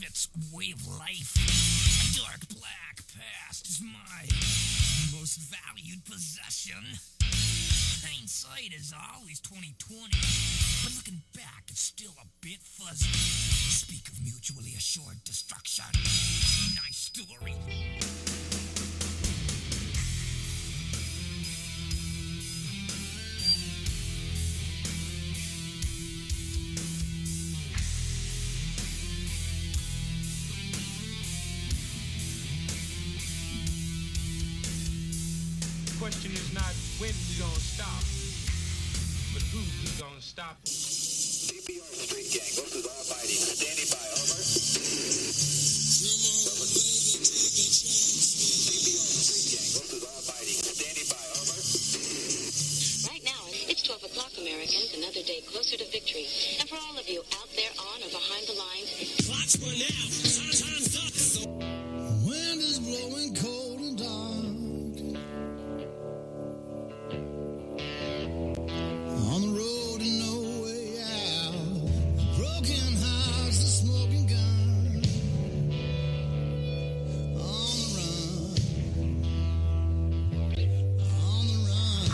misfit's way of life. A dark black past is my most valued possession. Hindsight is always 2020, but looking back, it's still a bit fuzzy. Speak of mutually assured destruction. Nice story. The question is not when we gonna stop, but who's gonna stop it. CPR street gang, most is all fighting. Standing by, over. CPR street gang, most is all fighting. Standing by, over. Right now, it's 12 o'clock, Americans, another day closer to victory. And for all of you out there on or behind the lines, clock's run out. Time's up. Wind is blowing cold and dark. On the road and no way out. Broken hearts, the smoking gun. On the run. On the run.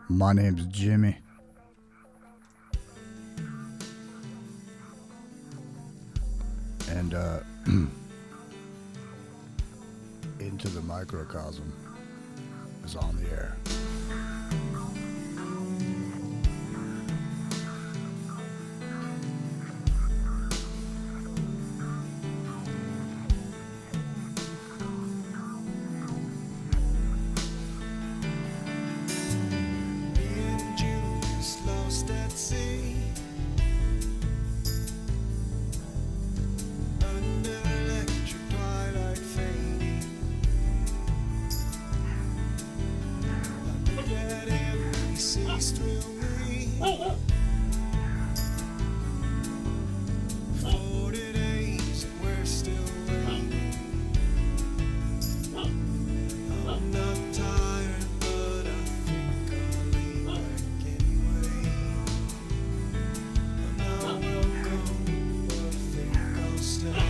My name's Jimmy. And Into the Microcosm is on the air. Lost at sea under electric twilight fading. Like that empty seas thrill me. 40 days and we're still waiting. I'm not tired, but I think I'll lean back anyway. I'm not welcome, but I think I'll stay.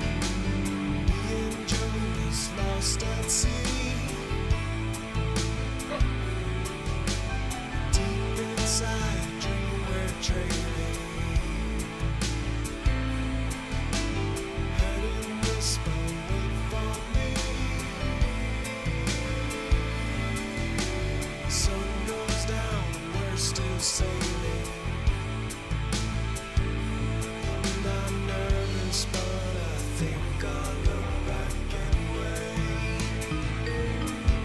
Me and Joey's lost at sea. Deep inside a dream we're trailing. Heading this way, wait for me. Sun goes down and we're still sailing. I'm not nervous, but I think I'll look back anyway.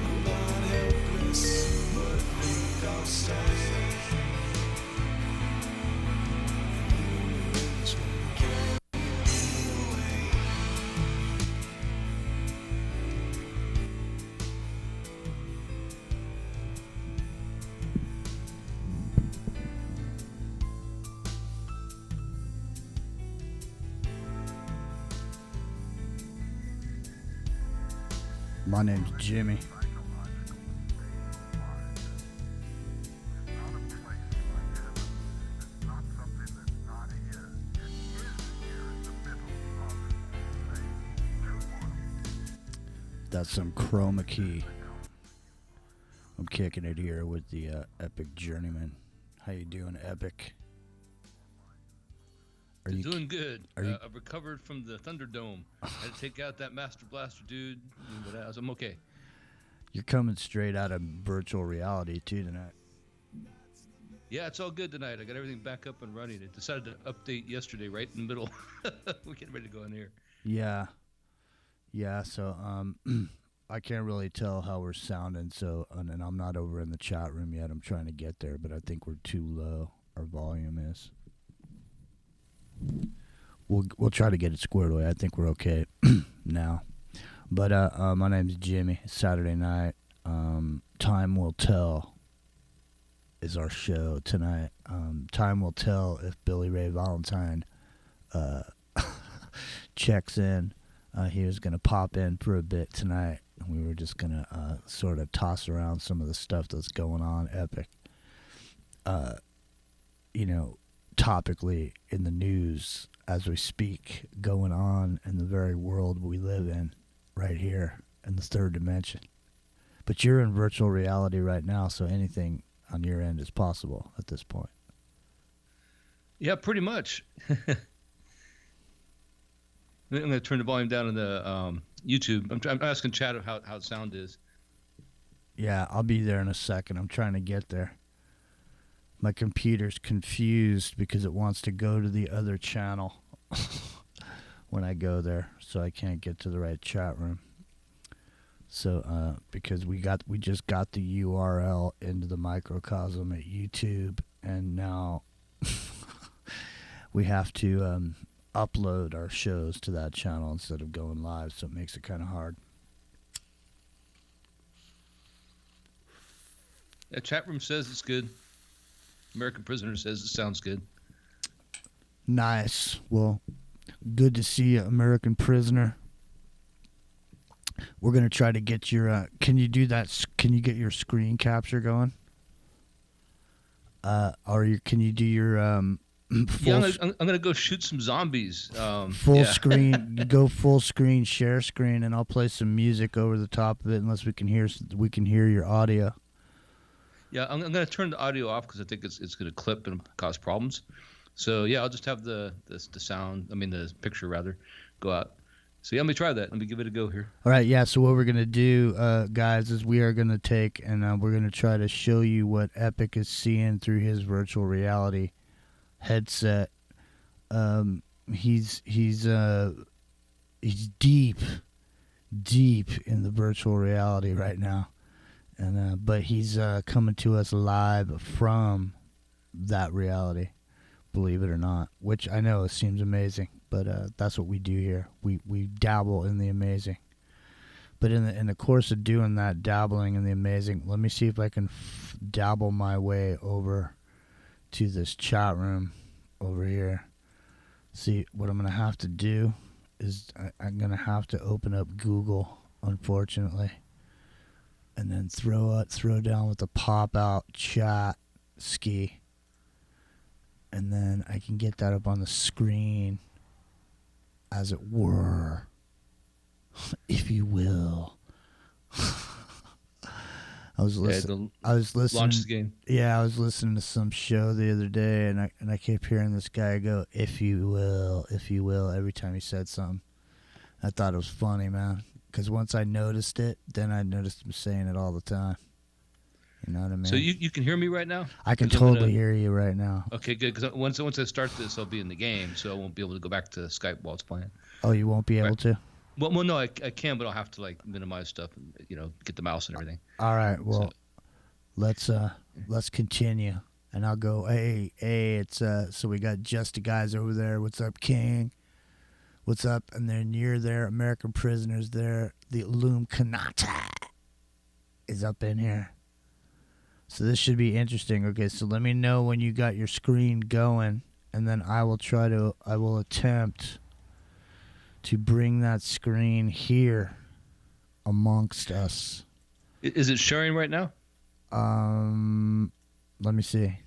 I'm not helpless, but I think I'll stay. Winds will carry me away. My name's Jimmy. That's some chroma key. I'm kicking it here with the Epic Journeyman. How you doing, Epic? Are you Doing good. are you- I've recovered from the Thunderdome. I had to take out that Master Blaster dude, but I'm okay. You're coming straight out of virtual reality too tonight. Yeah, it's all good tonight. I got everything back up and running. It decided to update yesterday, right in the middle. We're getting ready to go in here. Yeah. So I can't really tell how we're sounding. So and I'm not over in the chat room yet. I'm trying to get there, but I think we're too low. Our volume is. We'll try to get it squared away. I think we're okay now. But my name's Jimmy. It's Saturday night. Time will tell is our show tonight. Time will tell if Billy Ray Valentine checks in. He was going to pop in for a bit tonight. We were just going to sort of toss around some of the stuff that's going on Epic. Topically in the news as we speak, going on in the very world we live in right here in the third dimension. But you're in virtual reality right now, so anything on your end is possible at this point. Yeah, pretty much. I'm going to turn the volume down on the YouTube. I'm asking Chad how the sound is. Yeah, I'll be there in a second. I'm trying to get there. My computer's confused because it wants to go to the other channel when I go there, so I can't get to the right chat room. So because we just got the URL into the microcosm at YouTube, and now we have to upload our shows to that channel instead of going live, so it makes it kind of hard. The chat room says it's good. American Prisoner says it sounds good. Nice. Well, good to see you, American Prisoner. We're going to try to get your can you do that? Can you get your screen capture going? Can you do your yeah, I'm going to go shoot some zombies. Full screen, go full screen, share screen, and I'll play some music over the top of it unless we can hear your audio. Yeah, I'm going to turn the audio off because I think it's going to clip and cause problems. So yeah, I'll just have the sound. I mean the picture rather, go out. So yeah, let me try that. Let me give it a go here. All right, yeah. So what we're gonna do, guys, is we are gonna take and we're gonna try to show you what Epic is seeing through his virtual reality headset. He's deep in the virtual reality right now, and but he's coming to us live from that reality. Believe it or not, which I know seems amazing, but that's what we do here. We dabble in the amazing. But in the course of doing that dabbling in the amazing, let me see if I can dabble my way over to this chat room over here. See, what I'm going to have to do is I'm going to have to open up Google, unfortunately, and then throw down with the pop-out chat ski. And then I can get that up on the screen, as it were, if you will. I was listening. Launch the game. Yeah, I was listening to some show the other day, and I kept hearing this guy go, "If you will," every time he said something. I thought it was funny, man. Because once I noticed it, then I noticed him saying it all the time. You know what I mean? So you can hear me right now? I can totally hear you right now. Okay, good. Because once I start this, I'll be in the game, so I won't be able to go back to Skype while it's playing. Oh, you won't be able to? Well, no, I can, but I'll have to like minimize stuff and get the mouse and everything. All right. Well, let's continue, and I'll go. Hey, it's so we got just the guys over there. What's up, King? What's up? And then you're there. American Prisoners there. The Illuminati is up in here. So this should be interesting. Okay, so let me know when you got your screen going, and then I will attempt to bring that screen here amongst us. Is it sharing right now? Let me see.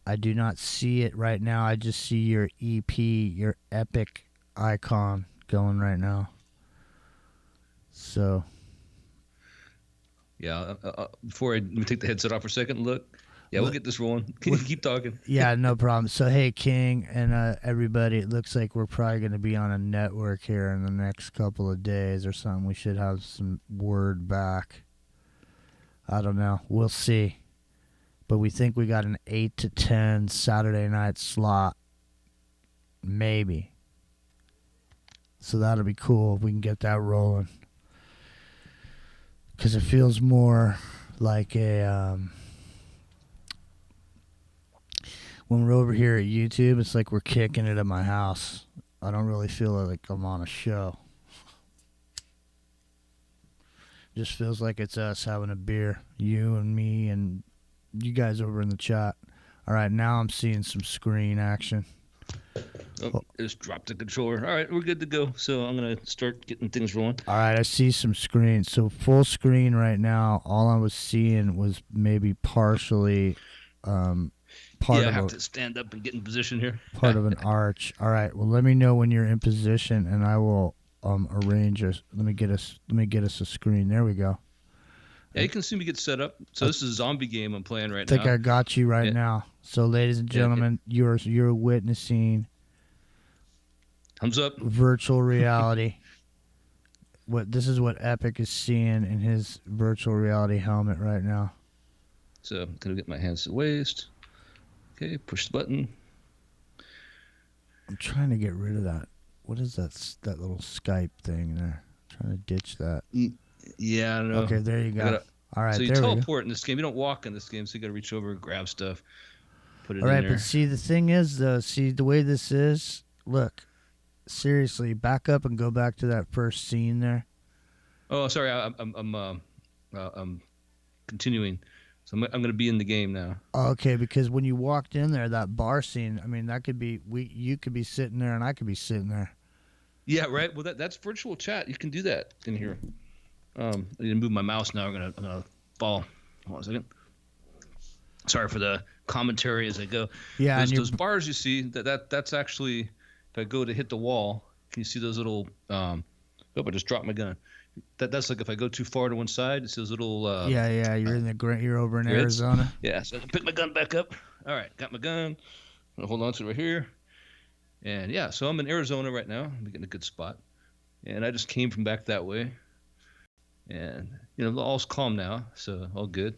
I do not see it right now. I just see your EP, your Epic icon going right now. So... Yeah, before let me take the headset off for a second and look. Yeah, we'll get this rolling. Can you keep talking? Yeah, no problem. So, hey, King and everybody, it looks like we're probably going to be on a network here in the next couple of days or something. We should have some word back. I don't know. We'll see. But we think we got an 8 to 10 Saturday night slot. Maybe. So that'll be cool if we can get that rolling. Because it feels more like a, when we're over here at YouTube, it's like we're kicking it at my house. I don't really feel like I'm on a show. Just feels like it's us having a beer. You and me and you guys over in the chat. All right, now I'm seeing some screen action. Oh, just dropped the controller. All right, we're good to go. So I'm going to start getting things rolling. All right, I see some screen. So full screen right now. All I was seeing was maybe partially part I of have to stand up and get in position here. part of an arch. All right. Well, let me know when you're in position, and I will arrange us. Let me get us a screen. There we go. Yeah, you can see me get set up. So this is a zombie game I'm playing right I think now. I got you right now. So, ladies and gentlemen, you're witnessing thumbs up virtual reality. This is what Epic is seeing in his virtual reality helmet right now. So I'm gonna get my hands to the waist. Okay, push the button. I'm trying to get rid of that. What is that little Skype thing there? I'm trying to ditch that. Yeah, I don't know. Okay, there you go. All right, so you there we go. teleport in this game. You don't walk in this game, so you got to reach over and grab stuff, put it All right, in there. but see, the thing is, though, the way this is, look, seriously, back up and go back to that first scene there. Oh, sorry, I'm continuing. So I'm going to be in the game now. Okay, because when you walked in there, that bar scene, I mean, that could be you could be sitting there and I could be sitting there. Yeah, right. Well, that's virtual chat. You can do that in here. I need to move my mouse now. I'm gonna fall. Hold on a second. Sorry for the commentary as I go. Yeah, those bars you see that's actually, if I go to hit the wall, can you see those little? I just dropped my gun. That's like if I go too far to one side, it's those little. Yeah, you're over in grids. Arizona. Yeah, so I can pick my gun back up. All right, got my gun. I'm gonna hold on to it right here. And yeah, so I'm in Arizona right now. I'm getting a good spot. And I just came from back that way. And, all's calm now, so all good.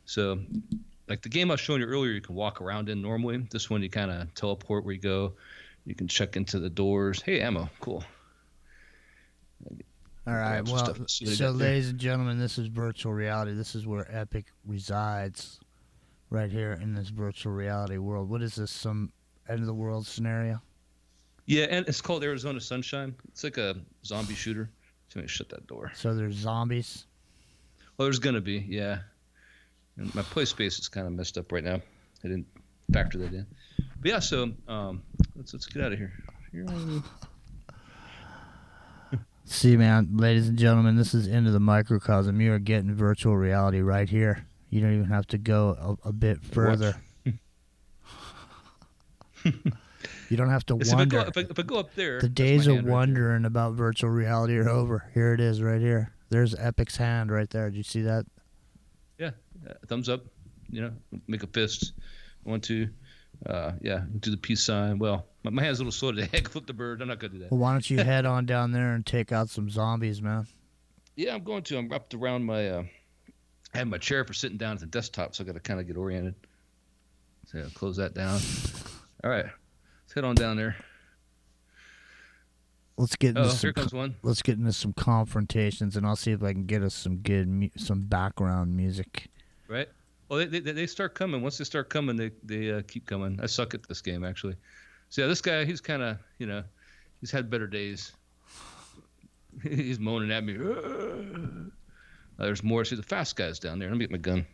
So, like the game I was showing you earlier, you can walk around in normally. This one, you kind of teleport where you go. You can check into the doors. Hey, ammo. Cool. All right, well, so ladies and gentlemen, this is virtual reality. This is where Epic resides, right here in this virtual reality world. What is this, some end-of-the-world scenario? Yeah, and it's called Arizona Sunshine. It's like a zombie shooter. So let me shut that door. So there's zombies? Well, there's going to be, yeah. And my play space is kind of messed up right now. I didn't factor that in. But yeah, so let's get out of here. See, man, ladies and gentlemen, this is Into the Microcosm. You are getting virtual reality right here. You don't even have to go a bit further. You don't have to wonder. If I go up there, the days of wondering about virtual reality are over. Here it is right here. There's Epic's hand right there. Did you see that? Yeah. Thumbs up. Make a fist. 1, 2. Do the peace sign. Well, my hand's a little slow today. I flip the bird. I'm not going to do that. Well, why don't you head on down there and take out some zombies, man? Yeah, I'm going to. I'm wrapped around my I have my chair for sitting down at the desktop, so I got to kind of get oriented. So I'll close that down. All right. Let's head on down there. Let's get into here comes one. Let's get into some confrontations, and I'll see if I can get us some good some background music. Right. Well, they start coming. Once they start coming, they keep coming. I suck at this game, actually. So yeah, this guy, he's kind of, he's had better days. He's moaning at me. There's more. See, the fast guy's down there. Let me get my gun.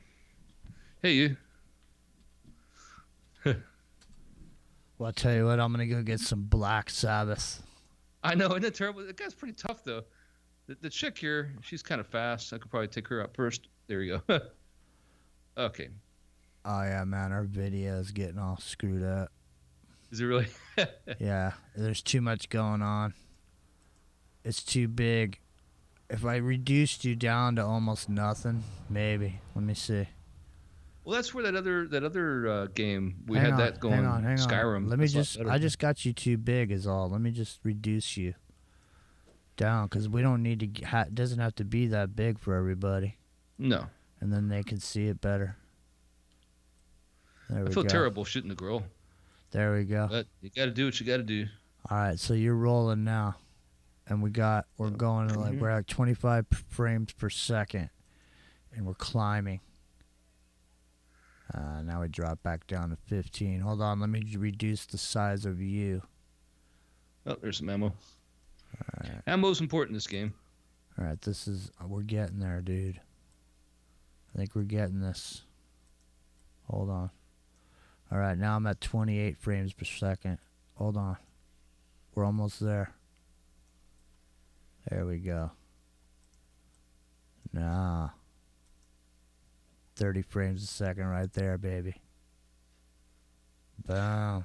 Hey, you. Well, I'll tell you what, I'm going to go get some Black Sabbath. I know, isn't it terrible? The guy's pretty tough, though. The chick here, she's kind of fast. I could probably take her out first. There you go. Okay. Oh, yeah, man, our video is getting all screwed up. Is it really? Yeah, there's too much going on. It's too big. If I reduced you down to almost nothing, maybe. Let me see. Well, that's where that other game we hang had on, that going. Hang on. Skyrim. Let me I just got you too big is all. Let me just reduce you down because we don't need to. It doesn't have to be that big for everybody. No. And then they can see it better. There we go. I feel terrible shooting the girl. There we go. But you got to do what you got to do. All right, so you're rolling now, and we're going to we're at 25 frames per second, and we're climbing. Now we drop back down to 15. Hold on, let me reduce the size of you. Oh, there's some ammo. All right. Ammo's important in this game. All right, we're getting there, dude. I think we're getting this. Hold on. All right, now I'm at 28 frames per second. Hold on. We're almost there. There we go. Nah. 30 frames a second right there, baby. Boom.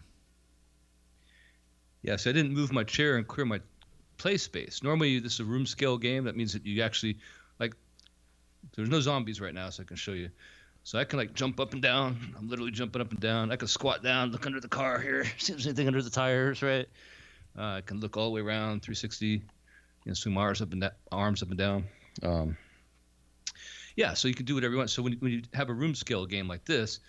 Yeah, so I didn't move my chair and clear my play space. Normally, this is a room scale game. That means that you actually, like, there's no zombies right now, so I can show you. So I can, like, jump up and down. I'm literally jumping up and down. I can squat down, look under the car here, see if there's anything under the tires, right? I can look all the way around, 360, swing my arms up and down. Yeah, so you can do whatever you want. So when you have a room scale game like this,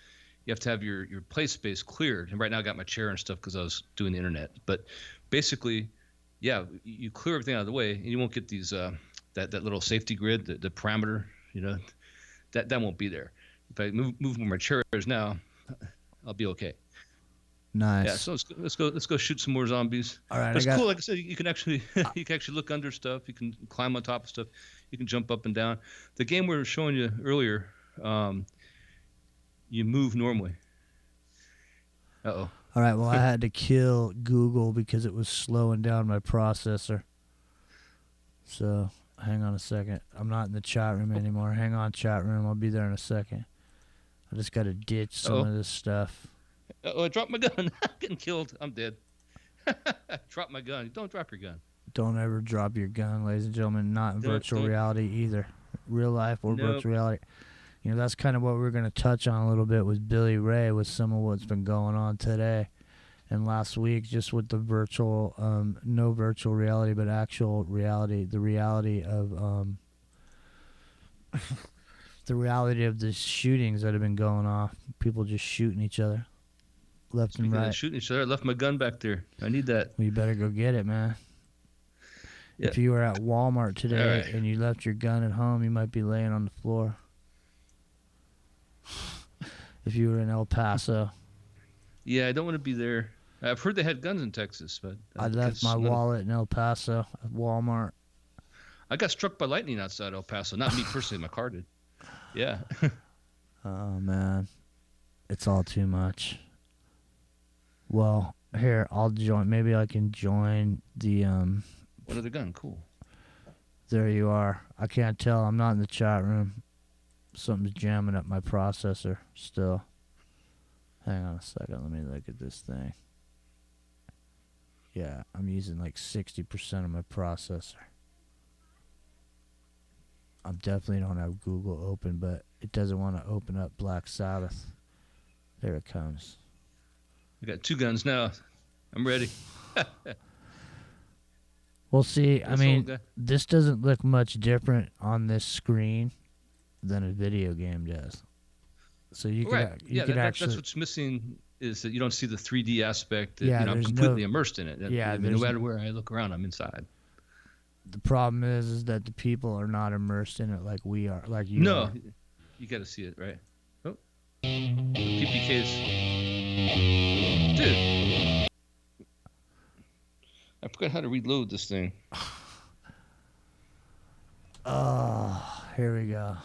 you have to have your play space cleared. And right now I got my chair and stuff because I was doing the internet. But basically, yeah, you clear everything out of the way, and you won't get these that little safety grid, the parameter, that won't be there. If I move where my chair is now, I'll be okay. Nice. Yeah, so let's go shoot some more zombies. All right, it's cool. Like I said, you can actually look under stuff. You can climb on top of stuff. You can jump up and down. The game we were showing you earlier, you move normally. Uh-oh. All right, well, I had to kill Google because it was slowing down my processor. So, hang on a second. I'm not in the chat room anymore. Hang on, chat room. I'll be there in a second. I just got to ditch some of this stuff. Oh, I dropped my gun. I'm getting killed. I'm dead. Drop my gun. Don't drop your gun. Don't ever drop your gun, ladies and gentlemen. Not in virtual reality either. Real life or virtual reality. That's kind of what we're going to touch on a little bit with Billy Ray, with some of what's been going on today and last week, just with the virtual, no virtual reality, but actual reality, the reality of the reality of the shootings that have been going off. People just shooting each other left and right. Shooting each other. I left my gun back there. I need that. Well, you better go get it, man. Yeah. If you were at Walmart today and you left your gun at home, you might be laying on the floor. If you were in El Paso. Yeah, I don't want to be there. I've heard they had guns in Texas, but I left my wallet in El Paso at Walmart. I got struck by lightning outside El Paso. Not me personally, my car did. Yeah. Oh, man. It's all too much. Well, here, I'll join. Maybe I can join the... What other gun? Cool. There you are. I can't tell. I'm not in the chat room. Something's jamming up my processor still. Hang on a second. Let me look at this thing. Yeah, I'm using like 60% of my processor. I definitely don't have Google open, but it doesn't want to open up Black Sabbath. There it comes. I got two guns now. I'm ready. Well, see, I mean, this doesn't look much different on this screen than a video game does. So you can, that's what's missing, is that you don't see the 3D aspect. I'm completely immersed in it. No matter where I look around, I'm inside. The problem is that the people are not immersed in it like we are, like you are. You got to see it, right? Oh, PPKs, dude. I forgot how to reload this thing. Oh, here we go.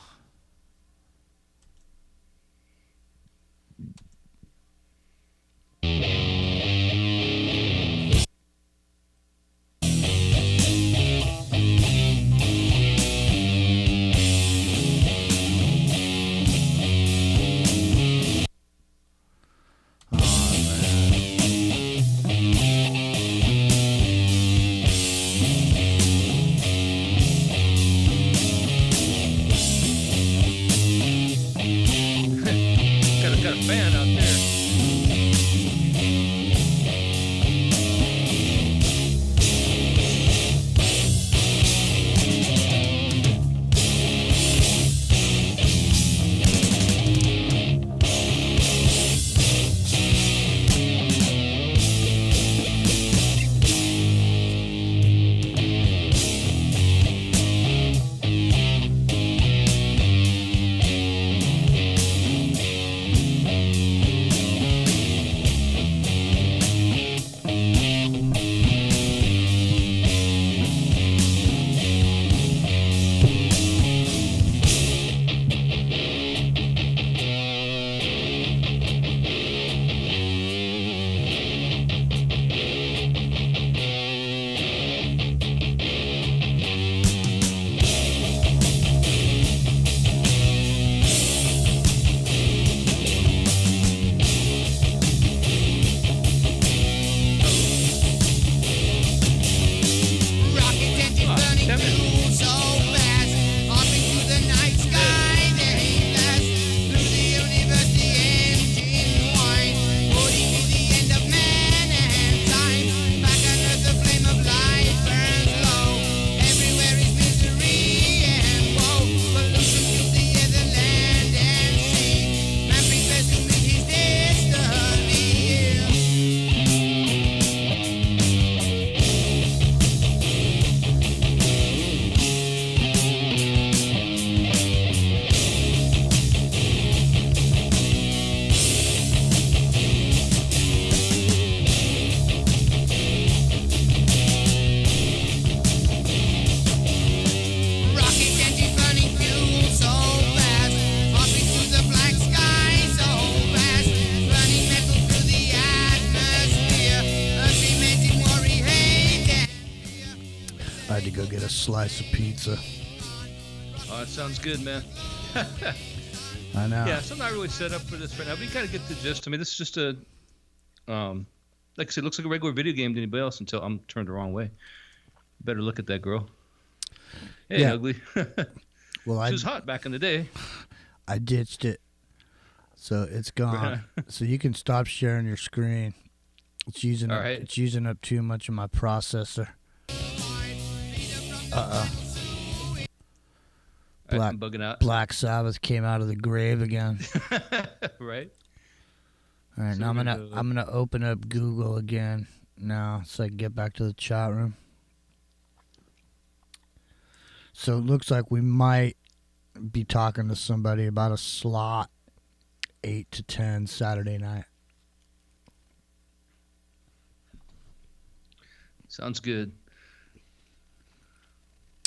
Damn it. So fast, hopping through the night sky, aimless, through the universe, the engine whine, holding to the end of man and time. Back under the flame of light burns low. Everywhere is misery and woe. Pollution fills the air, the land and sea. Man prepares to meet his destiny here. Rocket engine burning fuel so fast, hopping through the black sky so fast, burning metal through the atmosphere, Earth remains in worry, hate and fear. I had to go get a slice of pizza. Oh, that sounds good, man. I know. Yeah, so I'm not really set up for this right now, but you kind of get the gist. I mean, this is just a, like I said, it looks like a regular video game to anybody else until I'm turned the wrong way. Better look at that girl. Hey, Yeah. ugly. Well, She was hot back in the day. I ditched it, so it's gone. So you can stop sharing your screen. It's using All up, right. it's using up too much of my processor. I'm bugging out. Black Sabbath came out of the grave again. Right? All right, So now we're gonna go- I'm gonna open up Google again now, so I can get back to the chat room. So it looks like we might be talking to somebody about a slot 8 to 10 Saturday night. Sounds good.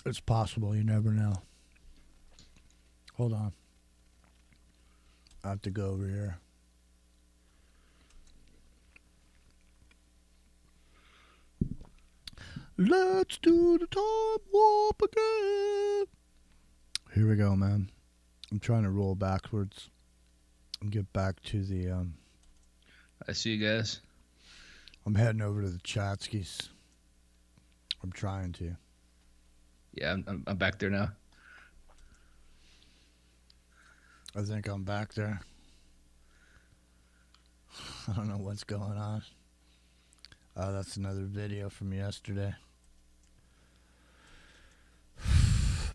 It's possible. You never know. Hold on. I have to go over here. Let's do the time warp again. Here we go, man. I'm trying to roll backwards and get back to the I see you guys. I'm heading over to the Chatskis. I'm trying to. Yeah, I'm back there now. I think I'm back there. I don't know what's going on. Oh, that's another video from yesterday.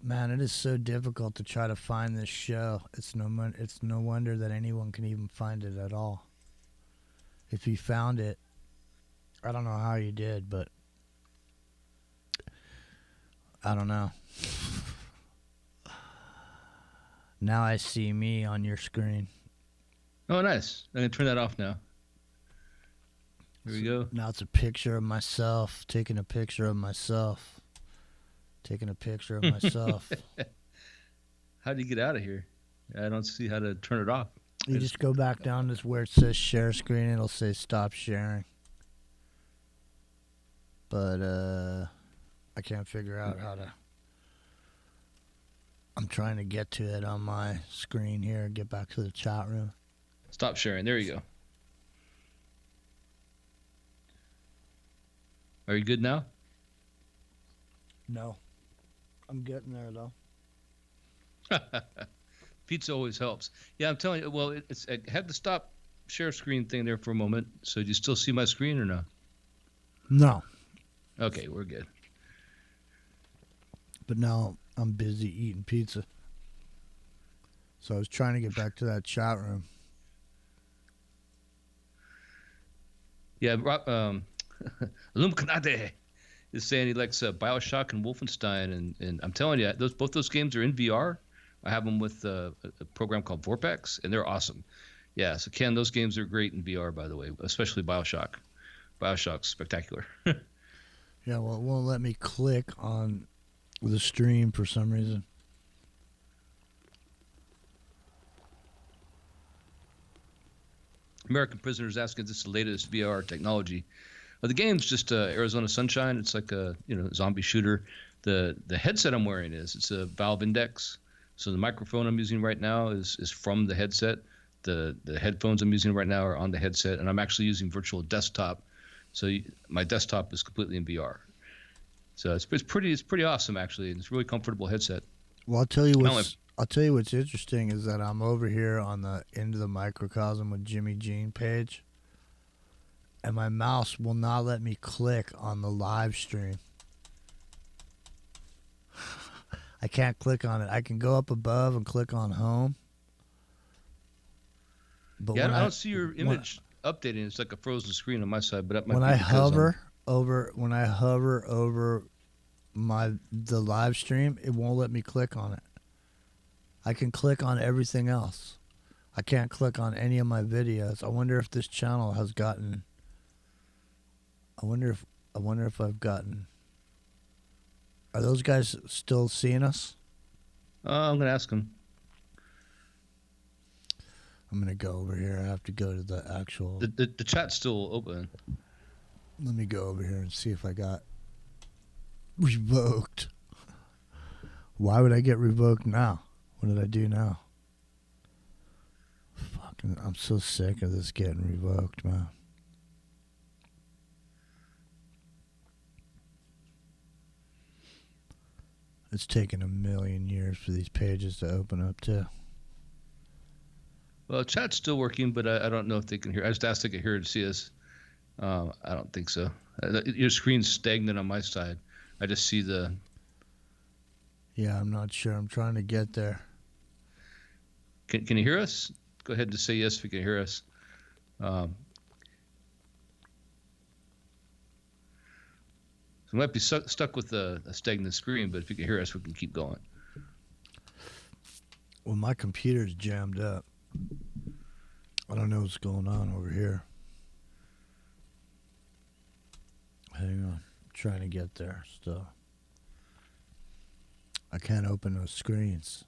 Man, it is so difficult to try to find this show. It's no wonder that anyone can even find it at all. If you found it, I don't know how you did, but I don't know. Now I see me on your screen. Oh, nice. I'm going to turn that off now. Here we go. Now it's a picture of myself, taking a picture of myself. Taking a picture of myself. How do you get out of here? I don't see how to turn it off. You just go back down to where it says share screen. It'll say stop sharing. But I can't figure out how to. I'm trying to get to it on my screen here. Get back to the chat room. Stop sharing. There you go. Are you good now? No. I'm getting there, though. Pizza always helps. Yeah, I'm telling you. Well, I had to stop share screen thing there for a moment. So do you still see my screen or no? No. Okay, we're good. But now I'm busy eating pizza. So I was trying to get back to that chat room. Yeah, Illuminati is saying he likes Bioshock and Wolfenstein, and I'm telling you, both those games are in VR. I have them with a program called Vorpex, and they're awesome. Yeah, so Ken, those games are great in VR, by the way, especially Bioshock. Bioshock's spectacular. Yeah, well, it won't let me click on the stream for some reason. American Prisoners asking if this is the latest VR technology. The game's just Arizona Sunshine. It's like a zombie shooter. The headset I'm wearing it's a Valve Index. So the microphone I'm using right now is from the headset. The headphones I'm using right now are on the headset, and I'm actually using virtual desktop. So my desktop is completely in VR. So it's pretty awesome actually, and it's a really comfortable headset. Well, I'll tell you what's interesting is that I'm over here on the Into the Microcosm with Jimmy Jean page, and my mouse will not let me click on the live stream. I can't click on it. I can go up above and click on home. But Yeah, I don't see your image updating. It's like a frozen screen on my side, but that might when be I because hover over the live stream, it won't let me click on it. I can click on everything else. I can't click on any of my videos. I wonder if this channel has gotten. I wonder if I've gotten. Are those guys still seeing us? I'm gonna ask them. I'm gonna go over here. I have to go to the actual. The chat's still open. Let me go over here and see if I got revoked. Why would I get revoked now? What did I do now? Fucking, I'm so sick of this getting revoked, man. It's taken 1,000,000 years for these pages to open up too. Well, chat's still working, but I don't know if they can hear. I just asked if they could hear to see us. I don't think so. Your screen's stagnant on my side. I just see the. Yeah, I'm not sure. I'm trying to get there. Can you hear us? Go ahead and just say yes if you can hear us. So we might be stuck with a stagnant screen, but if you can hear us, we can keep going. Well, my computer's jammed up. I don't know what's going on over here. Hang on. I'm trying to get there still. I can't open those screens.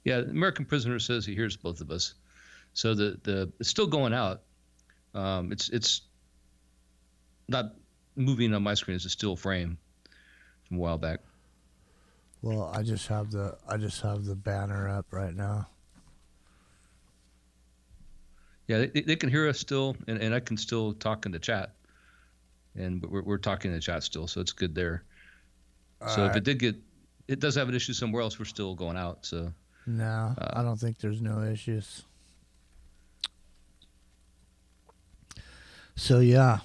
Yeah, the American Prisoner says he hears both of us. So it's still going out. It's not moving on my screen. It's a still frame from a while back. Well, I just have the banner up right now. Yeah, they can hear us still, and I can still talk in the chat, and we're talking in the chat still, so it's good there. So if it does have an issue somewhere else, we're still going out. So no, I don't think there's no issues. So yeah,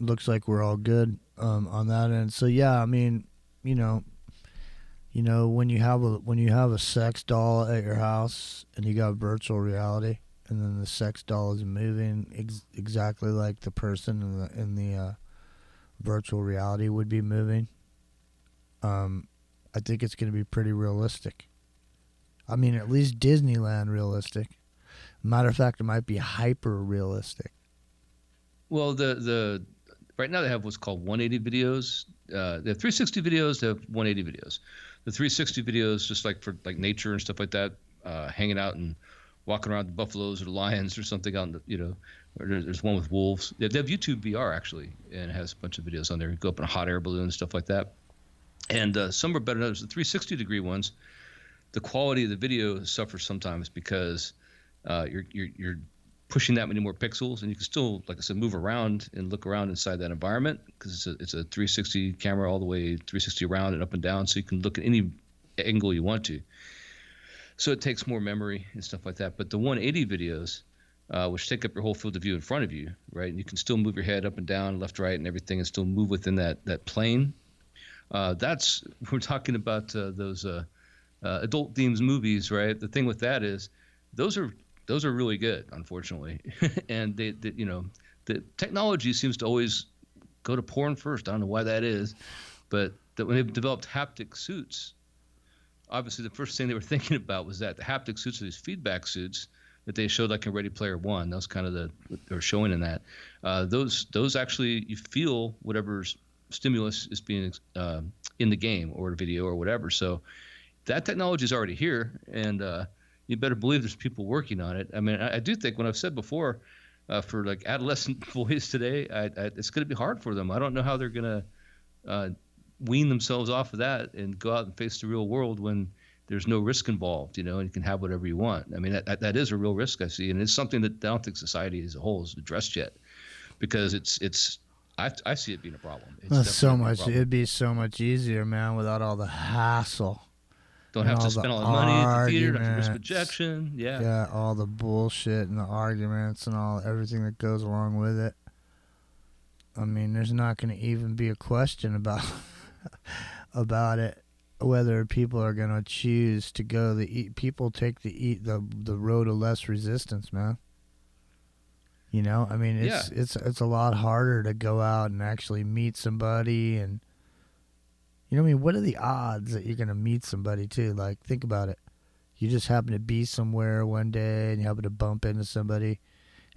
looks like we're all good on that end. So yeah, I mean, you know, when you have a sex doll at your house and you got virtual reality, and then the sex doll is moving exactly like the person in the virtual reality would be moving. I think it's going to be pretty realistic. I mean, at least Disneyland realistic. Matter of fact, it might be hyper realistic. Well, the right now they have what's called 180 videos. They have 360 videos. They have 180 videos. The 360 videos, just like for like nature and stuff like that, hanging out and walking around the buffaloes or the lions or something out in the, or there's one with wolves. They have YouTube VR actually, and it has a bunch of videos on there. You go up in a hot air balloon and stuff like that. And some are better than others. The 360-degree ones, the quality of the video suffers sometimes because you're pushing that many more pixels, and you can still, like I said, move around and look around inside that environment because it's a 360 camera all the way 360 around and up and down, so you can look at any angle you want to. So it takes more memory and stuff like that. But the 180 videos, which take up your whole field of view in front of you, right? And you can still move your head up and down, left, right, and everything, and still move within that plane. We're talking about those adult themes movies, right? The thing with that is those are really good, unfortunately. And the technology seems to always go to porn first. I don't know why that is, but that when they've developed haptic suits, obviously the first thing they were thinking about was that the haptic suits are these feedback suits that they showed like in Ready Player One. That was kind of what they were showing in that. Those actually, you feel whatever's stimulus is being in the game or the video or whatever. So that technology is already here, and you better believe there's people working on it. I mean, I do think, when I've said before, for like adolescent boys today, it's going to be hard for them. I don't know how they're going to wean themselves off of that and go out and face the real world when there's no risk involved, and you can have whatever you want. I mean, that is a real risk I see, and it's something that I don't think society as a whole has addressed yet, because I see it being a problem. It's That's so definitely a much. problem. It'd be so much easier, man, without all the hassle. Don't and have all to the spend all the money at the theater, don't have to risk arguments. rejection. Yeah. Yeah, all the bullshit and the arguments and everything that goes along with it. I mean, there's not going to even be a question about about it, whether people are going to choose to go people take the road of less resistance, man. I mean, it's a lot harder to go out and actually meet somebody, and I mean, what are the odds that you're going to meet somebody too? Like, think about it. You just happen to be somewhere one day and you happen to bump into somebody,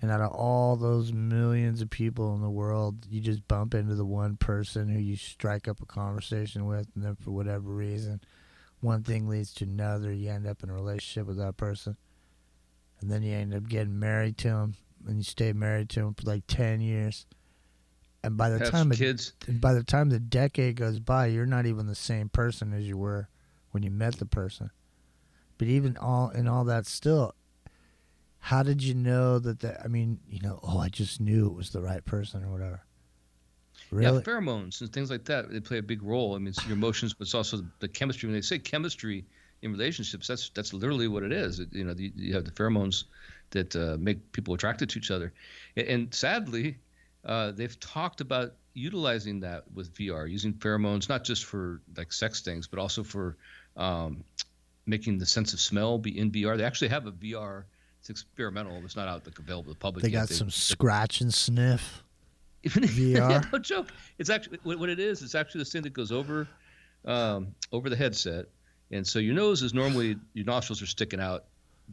and out of all those millions of people in the world, you just bump into the one person who you strike up a conversation with, and then for whatever reason, one thing leads to another. You end up in a relationship with that person, and then you end up getting married to him, and you stay married to him for like 10 years. And by the Have time kids. by the time the decade goes by, you're not even the same person as you were when you met the person. But even in all that still, how did you know that? I mean, I just knew it was the right person or whatever. Really? Yeah, pheromones and things like that, they play a big role. I mean, it's your emotions, but it's also the chemistry. When they say chemistry in relationships, that's literally what it is. You have the pheromones that make people attracted to each other. And sadly, they've talked about utilizing that with VR, using pheromones, not just for like sex things, but also for making the sense of smell be in VR. They actually have a VR. It's experimental. It's not out available to the public They yet. got some scratch and sniff VR. Yeah, no joke. It's actually what it is. It's actually this thing that goes over the headset, and so your nose is normally, your nostrils are sticking out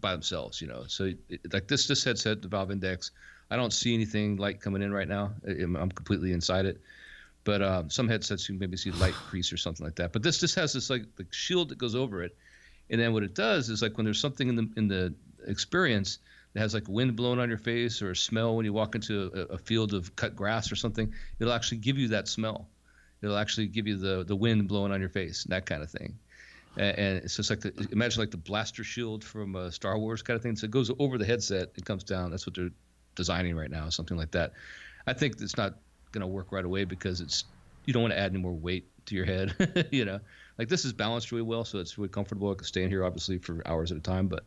by themselves. So like this headset, the Valve Index, I don't see anything light coming in right now. I'm completely inside it. But some headsets you can maybe see light crease or something like that. But this has this like the shield that goes over it, and then what it does is like when there's something in the experience that has like wind blowing on your face or a smell when you walk into a field of cut grass or something, it'll actually give you that smell. It'll actually give you the wind blowing on your face, that kind of thing. And it's just like imagine like the blaster shield from Star Wars kind of thing. So it goes over the headset and comes down. That's what they're designing right now, something like that. I think it's not going to work right away because you don't want to add any more weight to your head. Like this is balanced really well, so it's really comfortable. I can stay in here obviously for hours at a time, but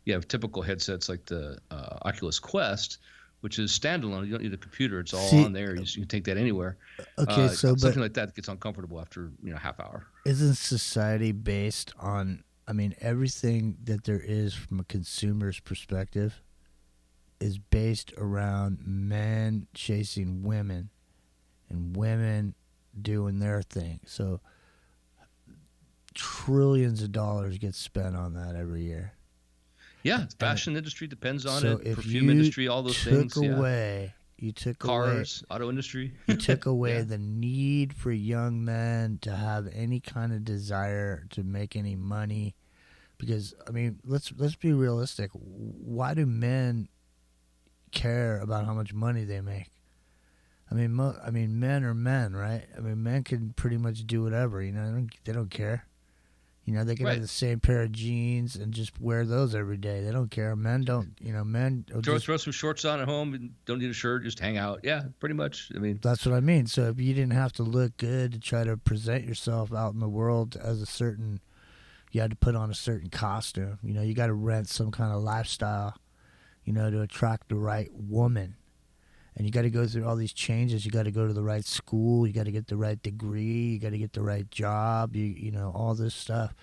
you have typical headsets like the Oculus Quest, which is standalone. You don't need a computer. It's all on there. You can take that anywhere. Okay, something like that gets uncomfortable after half hour. Isn't society based on? I mean, everything that there is from a consumer's perspective is based around men chasing women and women doing their thing. So trillions of dollars get spent on that every year. Yeah, fashion industry depends on so it. If perfume you industry, all those things. You took cars, auto industry. You took away the need for young men to have any kind of desire to make any money, because I mean, let's be realistic. Why do men care about how much money they make? I mean, men are men, right? I mean, men can pretty much do whatever. They don't care. They can have the same pair of jeans and just wear those every day. They don't care. Men don't. Men throw some shorts on at home and don't need a shirt. Just hang out. Yeah, pretty much. I mean, that's what I mean. So if you didn't have to look good to try to present yourself out in the world as you had to put on a certain costume. You got to rent some kind of lifestyle, to attract the right woman. And you got to go through all these changes. You got to go to the right school. You got to get the right degree. You got to get the right job. All this stuff.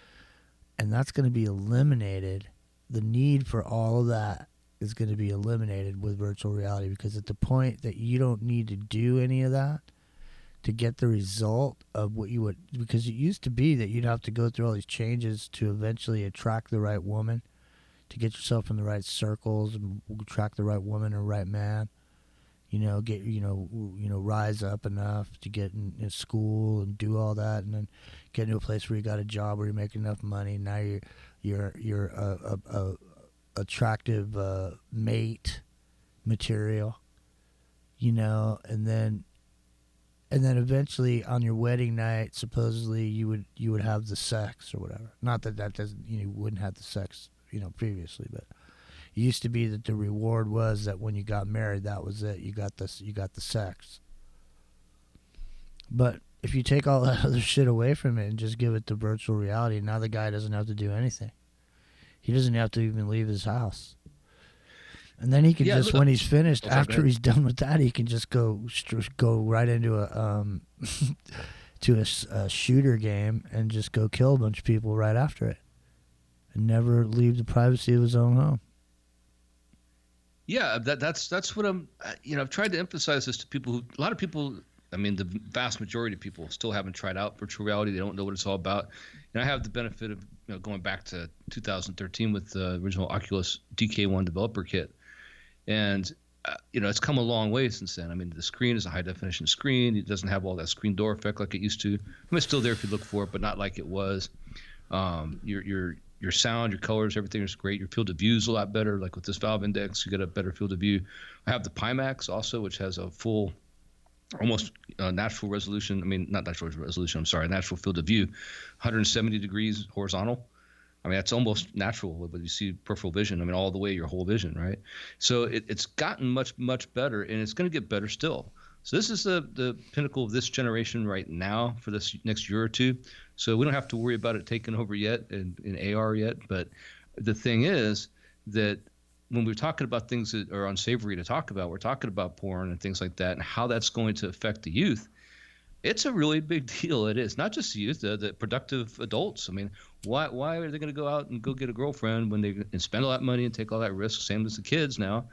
And that's going to be eliminated. The need for all of that is going to be eliminated with virtual reality, because at the point that you don't need to do any of that to get the result of what you would, because it used to be that you'd have to go through all these changes to eventually attract the right woman, to get yourself in the right circles and attract the right woman or right man. Rise up enough to get in school and do all that, and then get into a place where you got a job where you're making enough money. Now you're a attractive mate material, and then and then eventually on your wedding night, supposedly you would have the sex or whatever. Not that doesn't, you wouldn't have the sex, previously, but it used to be that the reward was that when you got married, that was it. You got the sex. But if you take all that other shit away from it and just give it to virtual reality, now the guy doesn't have to do anything. He doesn't have to even leave his house. And then he can when he's finished, after he's done with that, he can just go right into a a shooter game and just go kill a bunch of people right after it, and never leave the privacy of his own home. Yeah, that's what I've tried to emphasize this to people a lot of people, the vast majority of people still haven't tried out virtual reality. They don't know what it's all about. And I have the benefit of going back to 2013 with the original Oculus DK1 developer kit. And, it's come a long way since then. The screen is a high-definition screen. It doesn't have all that screen door effect like it used to. It's still there if you look for it, but not like it was. Your sound, your colors, everything is great. Your field of view is a lot better. Like with this Valve Index, you get a better field of view. I have the Pimax also, which has a full, almost natural resolution. Not natural resolution, I'm sorry, natural field of view, 170 degrees horizontal. That's almost natural, but you see peripheral vision, all the way your whole vision, right? So it's gotten much, much better, and it's going to get better still. So this is the pinnacle of this generation right now for this next year or two. So we don't have to worry about it taking over yet in AR yet. But the thing is that when we're talking about things that are unsavory to talk about, we're talking about porn and things like that and how that's going to affect the youth. It's a really big deal. It is not just the youth, the productive adults. Why are they going to go out and go get a girlfriend when they and spend all that money and take all that risk? Same as the kids now,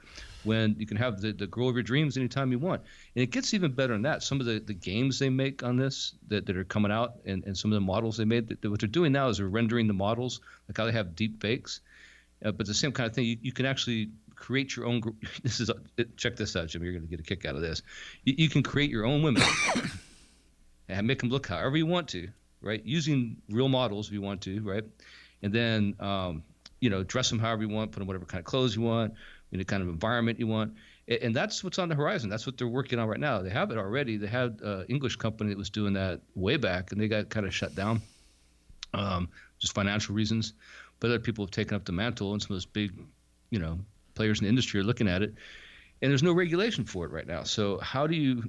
when you can have the girl of your dreams anytime you want. And it gets even better than that. Some of the games they make on this that are coming out and some of the models they made, what they're doing now is they're rendering the models, like how they have deep fakes. But the same kind of thing, you can actually create your own. Check this out, Jim. You're going to get a kick out of this. You can create your own women. And make them look however you want to, right? Using real models if you want to, right? And then, dress them however you want, put them whatever kind of clothes you want, in the kind of environment you want. And that's what's on the horizon. That's what they're working on right now. They have it already. They had an English company that was doing that way back, and they got kind of shut down, just financial reasons. But other people have taken up the mantle, and some of those big, players in the industry are looking at it. And there's no regulation for it right now. So how do you,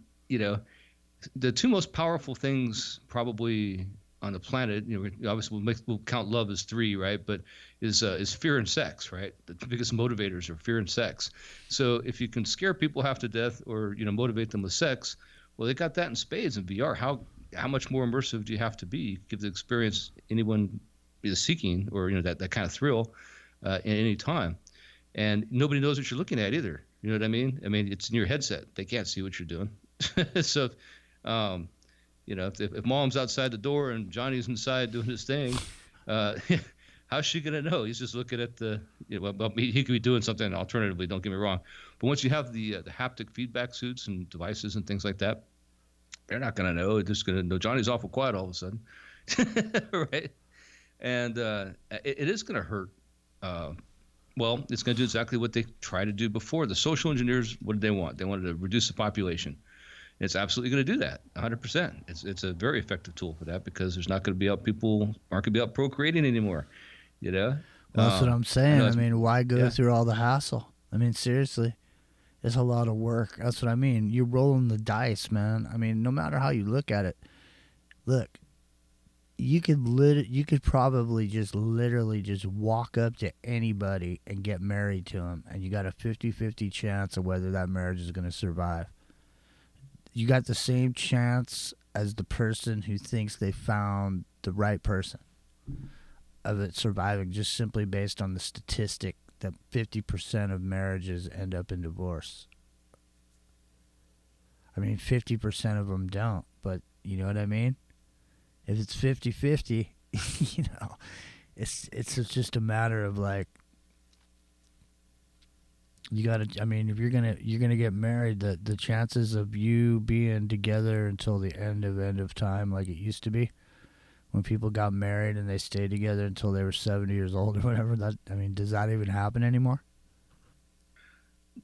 the two most powerful things probably on the planet, obviously we'll count love as three, right? But is fear and sex, right? The biggest motivators are fear and sex. So if you can scare people half to death or, motivate them with sex, well, they got that in spades in VR. How much more immersive do you have to be? Give the experience anyone is seeking or, that kind of thrill at any time. And nobody knows what you're looking at either. You know what I mean? It's in your headset. They can't see what you're doing. So if mom's outside the door and Johnny's inside doing his thing, how's she gonna know? He's just looking at he could be doing something alternatively. Don't get me wrong, but once you have the haptic feedback suits and devices and things like that, they're not gonna know. They're just gonna know Johnny's awful quiet all of a sudden, right? And it is gonna hurt. Well, it's gonna do exactly what they tried to do before. The social engineers, what did they want? They wanted to reduce the population. It's absolutely going to do that, 100%. It's a very effective tool for that because there's not going to be people aren't going to be out procreating anymore, Well, that's what I'm saying. Why go through all the hassle? Seriously, it's a lot of work. That's what I mean. You're rolling the dice, man. No matter how you look at it, you could probably just literally just walk up to anybody and get married to them, and you got a 50-50 chance of whether that marriage is going to survive. You got the same chance as the person who thinks they found the right person of it surviving, just simply based on the statistic that 50% of marriages end up in divorce. 50% of them don't, but you know what I mean? If it's 50-50, it's just a matter of you gotta. If you're gonna get married, the chances of you being together until the end of time, like it used to be, when people got married and they stayed together until they were 70 years old or whatever. Does that even happen anymore?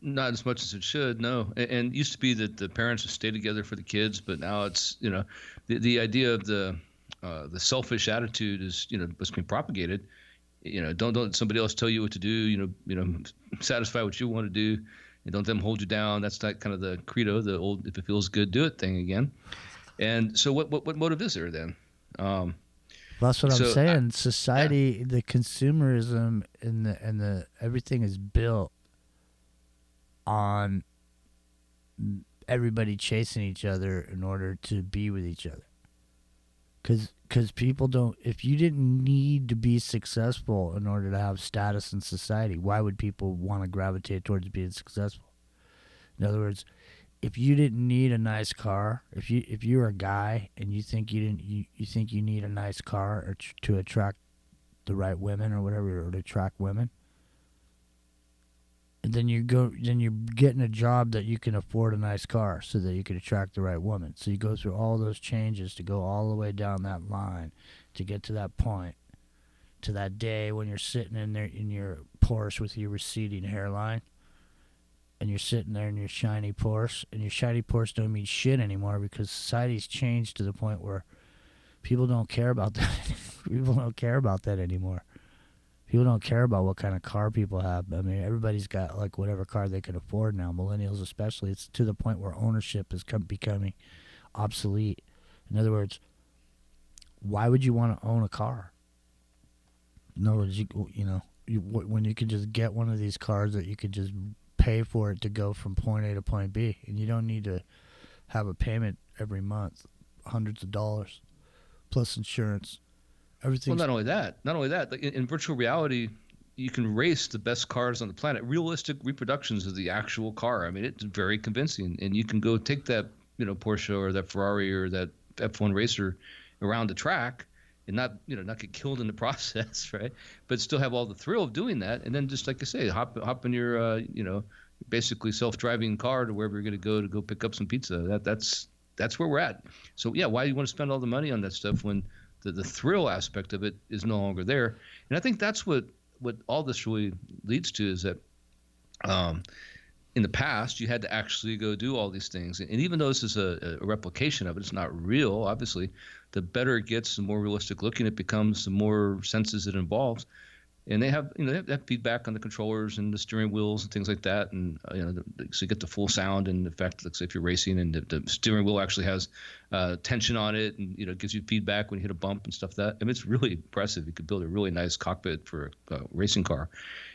Not as much as it should, no. And it used to be that the parents would stay together for the kids, but now it's, the idea of the selfish attitude is, what's being propagated. Don't let somebody else tell you what to do. Satisfy what you want to do, and don't let them hold you down. That's that kind of the credo, the old "if it feels good, do it" thing again. And so, what motive is there then? That's what I'm So, saying. Society, the consumerism and the everything is built on everybody chasing each other in order to be with each other. Because people don't. If you didn't need to be successful in order to have status in society, why would people want to gravitate towards being successful? In other words, if you didn't need a nice car, if you're a guy and you think you think you need a nice car or to attract the right women or whatever, or to attract women, and then you're getting a job that you can afford a nice car so that you can attract the right woman. So you go through all those changes to go all the way down that line to get to that point, to that day when you're sitting in there in your Porsche with your receding hairline. And you're sitting there in your shiny Porsche, and your shiny Porsche don't mean shit anymore because society's changed to the point where people don't care about that. People don't care about that anymore. People don't care about what kind of car people have. I mean, everybody's got like whatever car they can afford now. Millennials especially. It's to the point where ownership is becoming obsolete. In other words, why would you want to own a car? In other words, when you can just get one of these cars that you could just pay for it to go from point A to point B, and you don't need to have a payment every month, hundreds of dollars, plus insurance. Everything. Well, not only that, like in virtual reality, you can race the best cars on the planet, realistic reproductions of the actual car. I mean, it's very convincing, and you can go take that, Porsche or that Ferrari or that F1 racer around the track and not get killed in the process, right? But still have all the thrill of doing that, and then just like I say, hop in your basically self-driving car to wherever you're going to go pick up some pizza. That's where we're at. So yeah, why do you want to spend all the money on that stuff when the thrill aspect of it is no longer there? And I think that's what all this really leads to is that in the past you had to actually go do all these things, and even though this is a replication of it, it's not real. Obviously, the better it gets, the more realistic looking it becomes, the more senses it involves. And they have feedback on the controllers and the steering wheels and things like that, and so you get the full sound and effect. Like if you're racing, and the steering wheel actually has tension on it, and gives you feedback when you hit a bump and stuff like that. I mean, it's really impressive. You could build a really nice cockpit for a racing car,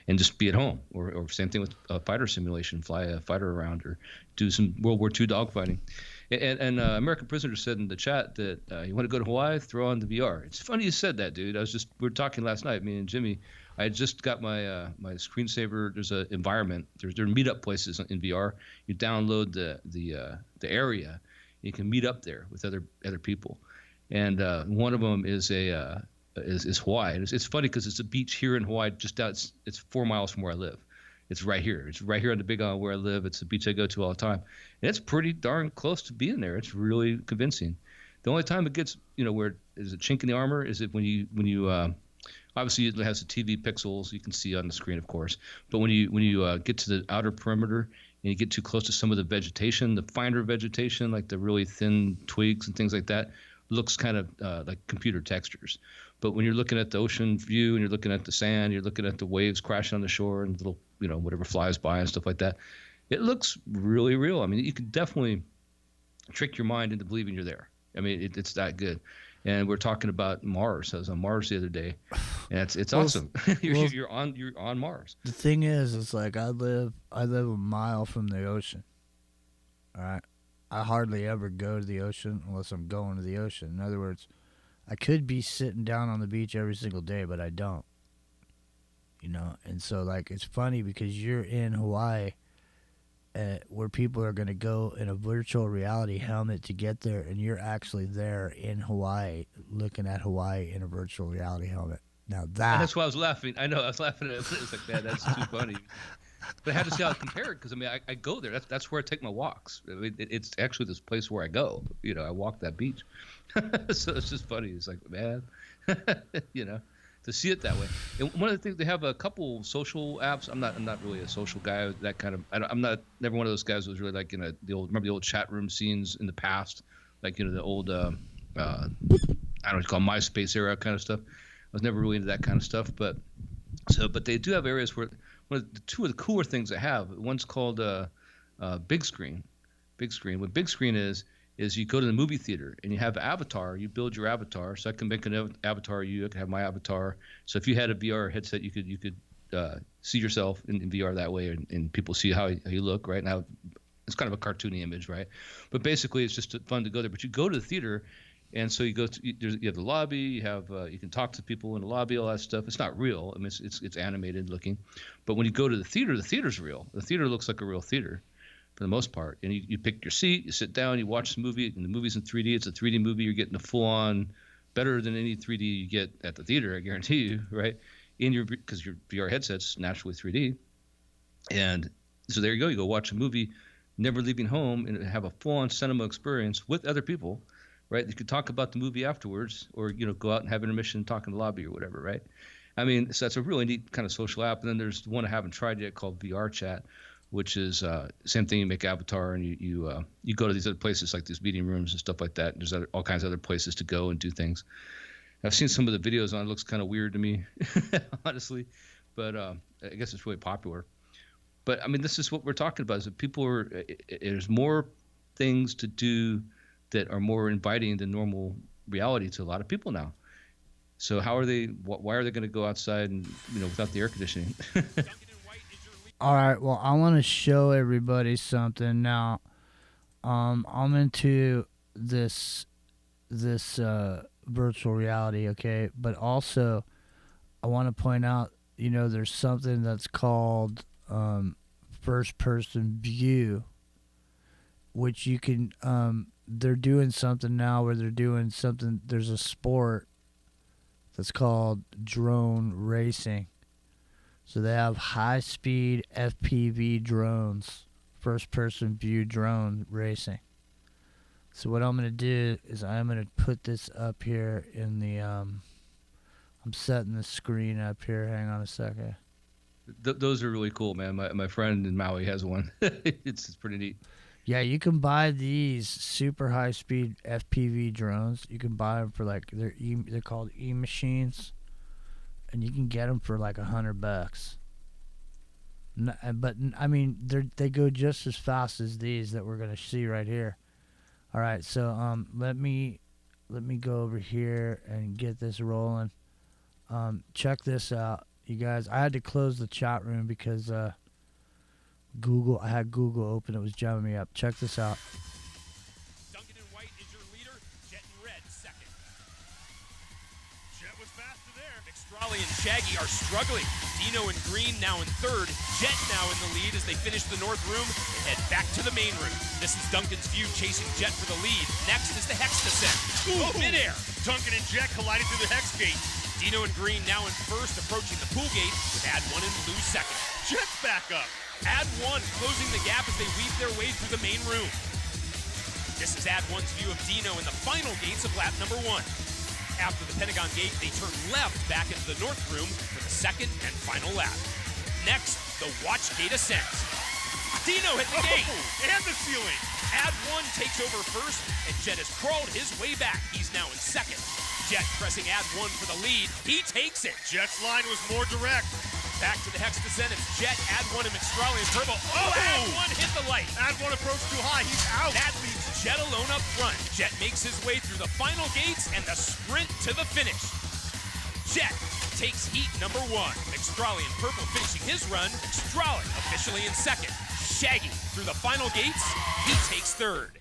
and just be at home. Or same thing with a fighter simulation, fly a fighter around, or do some World War II dogfighting. And American Prisoner said in the chat that you want to go to Hawaii, throw on the VR. It's funny you said that, dude. We were talking last night, me and Jimmy. I had just got my my screensaver. There's an environment. There are meetup places in VR. You download the area. You can meet up there with other people. And one of them is is Hawaii. It's funny because it's a beach here in Hawaii. Just out. It's 4 miles from where I live. It's right here. It's right here on the Big Island where I live. It's a beach I go to all the time. And it's pretty darn close to being there. It's really convincing. The only time it gets, where is a chink in the armor is it when you obviously it has the TV pixels you can see on the screen, of course. But when you get to the outer perimeter and you get too close to some of the vegetation, the finer vegetation, like the really thin twigs and things like that, looks kind of like computer textures. But when you're looking at the ocean view and you're looking at the sand, you're looking at the waves crashing on the shore and little, whatever flies by and stuff like that, it looks really real. I mean, you can definitely trick your mind into believing you're there. I mean, it's that good. And we're talking about Mars. I was on Mars the other day, and it's awesome. You're on Mars. The thing is, it's like I live a mile from the ocean. All right, I hardly ever go to the ocean unless I'm going to the ocean. In other words, I could be sitting down on the beach every single day, but I don't. And so like it's funny because you're in Hawaii, where people are going to go in a virtual reality helmet to get there, and you're actually there in Hawaii, looking at Hawaii in a virtual reality helmet. Now that's why I was laughing. I know I was laughing at it. It's like, man, that's too funny. But I had to see how it compared because I mean I go there. That's where I take my walks. I mean, it's actually this place where I go. I walk that beach. So it's just funny. It's like, man, to see it that way. And one of the things, they have a couple social apps. I'm not really a social guy. That kind of I'm not never one of those guys who was really like remember the old chat room scenes in the past, like the old I don't know what you call MySpace era kind of stuff. I was never really into that kind of stuff, but they do have areas where two of the cooler things they have. One's called big screen. Big screen. What big screen is you go to the movie theater and you have an avatar. You build your avatar. So I can make an avatar of you. I can have my avatar. So if you had a VR headset, you could see yourself in VR that way, and people see how you look. Right now, it's kind of a cartoony image, right? But basically, it's just fun to go there. But you go to the theater, and so you go to you have the lobby. You have you can talk to people in the lobby, all that stuff. It's not real. I mean, it's animated looking. But when you go to the theater's real. The theater looks like a real theater, for the most part. And you pick your seat, you sit down, you watch the movie, and the movie's in 3D. It's a 3D movie. You're getting a full-on, better than any 3D you get at the theater, I guarantee you, right? Because your VR headset's naturally 3D. And so there you go. You go watch a movie, never leaving home, and have a full-on cinema experience with other people, right? You could talk about the movie afterwards, or go out and have intermission, talk in the lobby or whatever, right? I mean, so that's a really neat kind of social app. And then there's one I haven't tried yet called VR Chat, which is same thing. You make avatar and you go to these other places like these meeting rooms and stuff like that. There's all kinds of other places to go and do things. I've seen some of the videos on it. It looks kind of weird to me, honestly, but I guess it's really popular. But I mean, this is what we're talking about: is that there's more things to do that are more inviting than normal reality to a lot of people now. So why are they going to go outside and without the air conditioning? All right, well, I want to show everybody something now. I'm into this virtual reality, okay? But also, I want to point out, there's something that's called first-person view, which you can. They're doing something now where they're doing something. There's a sport that's called drone racing. So they have high-speed FPV drones, first-person view drone racing. So what I'm going to do is I'm going to put this up here in the, I'm setting the screen up here. Hang on a second. Those are really cool, man. My friend in Maui has one. It's pretty neat. Yeah, you can buy these super high-speed FPV drones. You can buy them for they're called e-machines. And you can get them for like $100. But I mean, they go just as fast as these that we're gonna see right here. All right, so let me go over here and get this rolling. Check this out, you guys. I had to close the chat room because I had Google open. It was jamming me up. Check this out. Duncan in white is your leader. Jet in red second. Jet was faster there. McStrawley and Shaggy are struggling. Dino in green now in third. Jet now in the lead as they finish the north room and head back to the main room. This is Duncan's view chasing Jet for the lead. Next is the Hex descent. Ooh, midair. Duncan and Jet colliding through the Hex gate. Dino in green now in first, approaching the pool gate with Ad 1 in blue second. Jet's back up. Ad 1 closing the gap as they weave their way through the main room. This is Ad 1's view of Dino in the final gates of lap number 1. After the Pentagon gate, they turn left back into the north room for the second and final lap. Next, the watch gate ascent. Dino hit the gate and the ceiling. Ad 1 takes over first, and Jet has crawled his way back. He's now in second. Jet pressing Ad 1 for the lead. He takes it. Jet's line was more direct. Back to the Hex descent. It's Jet, Ad 1, and McStrawley and Turbo. Oh, Ad 1 hit the light. Ad 1 approached too high. He's out. That leaves Jet alone up front. Jet makes his way through the final gates and the sprint to the finish. Jet takes heat number 1. McStrawley in purple finishing his run. McStrawley officially in second. Shaggy through the final gates. He takes third.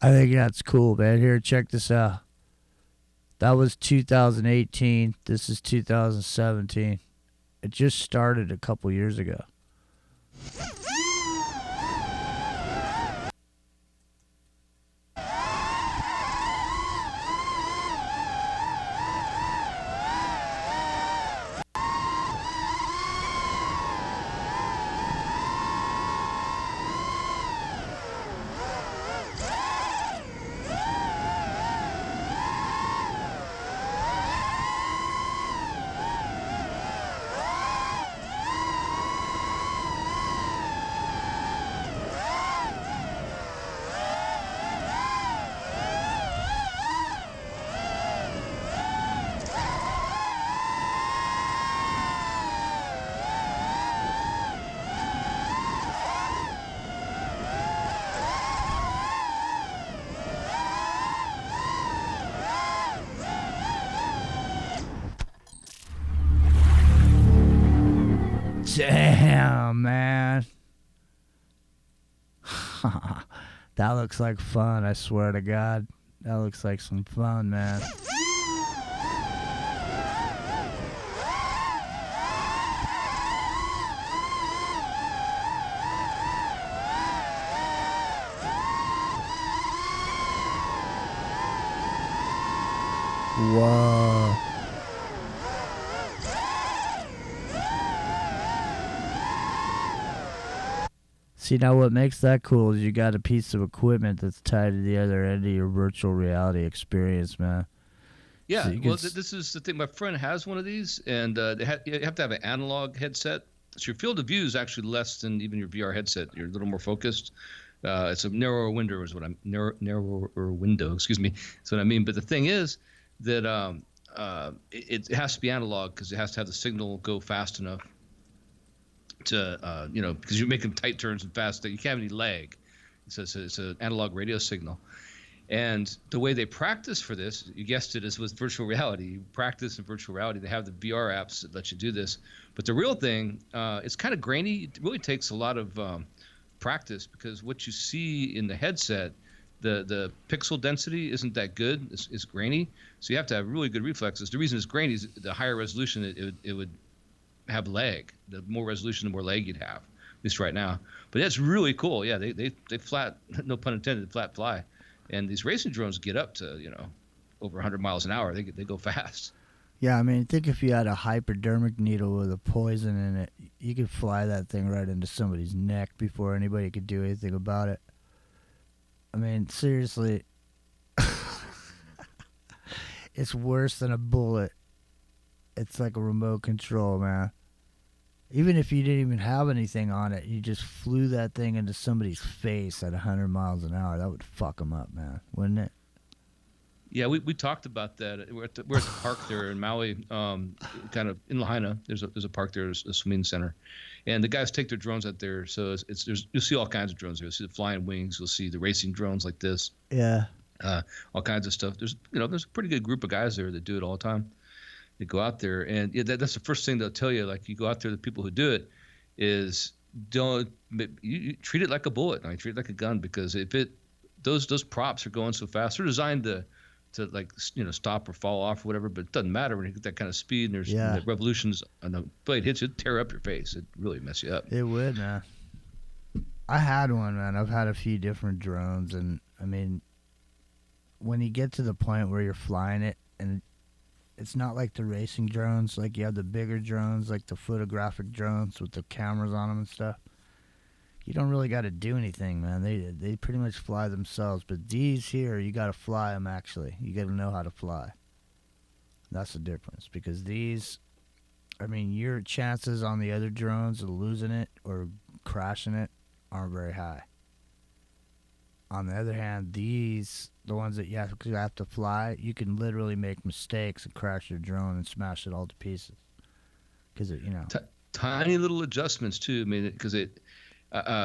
I think that's cool, man. Here, check this out. That was 2018. This is 2017. It just started a couple years ago. Damn, man. That looks like fun, I swear to God. That looks like some fun, man. Whoa. See, now what makes that cool is you got a piece of equipment that's tied to the other end of your virtual reality experience, man. Yeah, So you well, can this is the thing. My friend has one of these, and you have to have an analog headset. So your field of view is actually less than even your VR headset. You're a little more focused. It's a narrower window, narrower window. Excuse me. That's what I mean. But the thing is that it has to be analog because it has to have the signal go fast enough to because you're making tight turns and fast. You can't have any lag. It's an analog radio signal. And the way they practice for this, you guessed it, is with virtual reality. You practice in virtual reality. They have the VR apps that let you do this. But the real thing, it's kind of grainy. It really takes a lot of practice because what you see in the headset, the pixel density isn't that good. It's grainy. So you have to have really good reflexes. The reason it's grainy is the higher resolution it would have lag. The more resolution, the more lag you'd have, at least right now. But that's really cool. Yeah, they flat, no pun intended, flat fly. And these racing drones get up to, over 100 miles an hour. They go fast. Yeah, I mean, think if you had a hypodermic needle with a poison in it, you could fly that thing right into somebody's neck before anybody could do anything about it. I mean, seriously, it's worse than a bullet. It's like a remote control, man. Even if you didn't even have anything on it, you just flew that thing into somebody's face at 100 miles an hour. That would fuck them up, man, wouldn't it? Yeah, we talked about that. We're at the park there in Maui, kind of in Lahaina. There's a park there, a swimming center, and the guys take their drones out there. So you'll see all kinds of drones there. You'll see the flying wings. You'll see the racing drones like this. Yeah. All kinds of stuff. There's a pretty good group of guys there that do it all the time. They go out there, and that's the first thing they'll tell you. Like, you go out there, the people who do it you treat it like a bullet. I treat it like a gun, because if those props are going so fast, they're designed to stop or fall off or whatever, but it doesn't matter when you get that kind of speed and there's the revolutions and the blade hits you, tear up your face. It really mess you up. It would, man. I had one, man. I've had a few different drones, and I mean, when you get to the point where you're flying it, and it's not like the racing drones, like you have the bigger drones, like the photographic drones with the cameras on them and stuff. You don't really got to do anything, man. They pretty much fly themselves. But these here, you got to fly them, actually. You got to know how to fly. That's the difference. Because these, I mean, your chances on the other drones of losing it or crashing it aren't very high. On the other hand, these, the ones that you have to fly, you can literally make mistakes and crash your drone and smash it all to pieces. Because tiny little adjustments too. I mean, because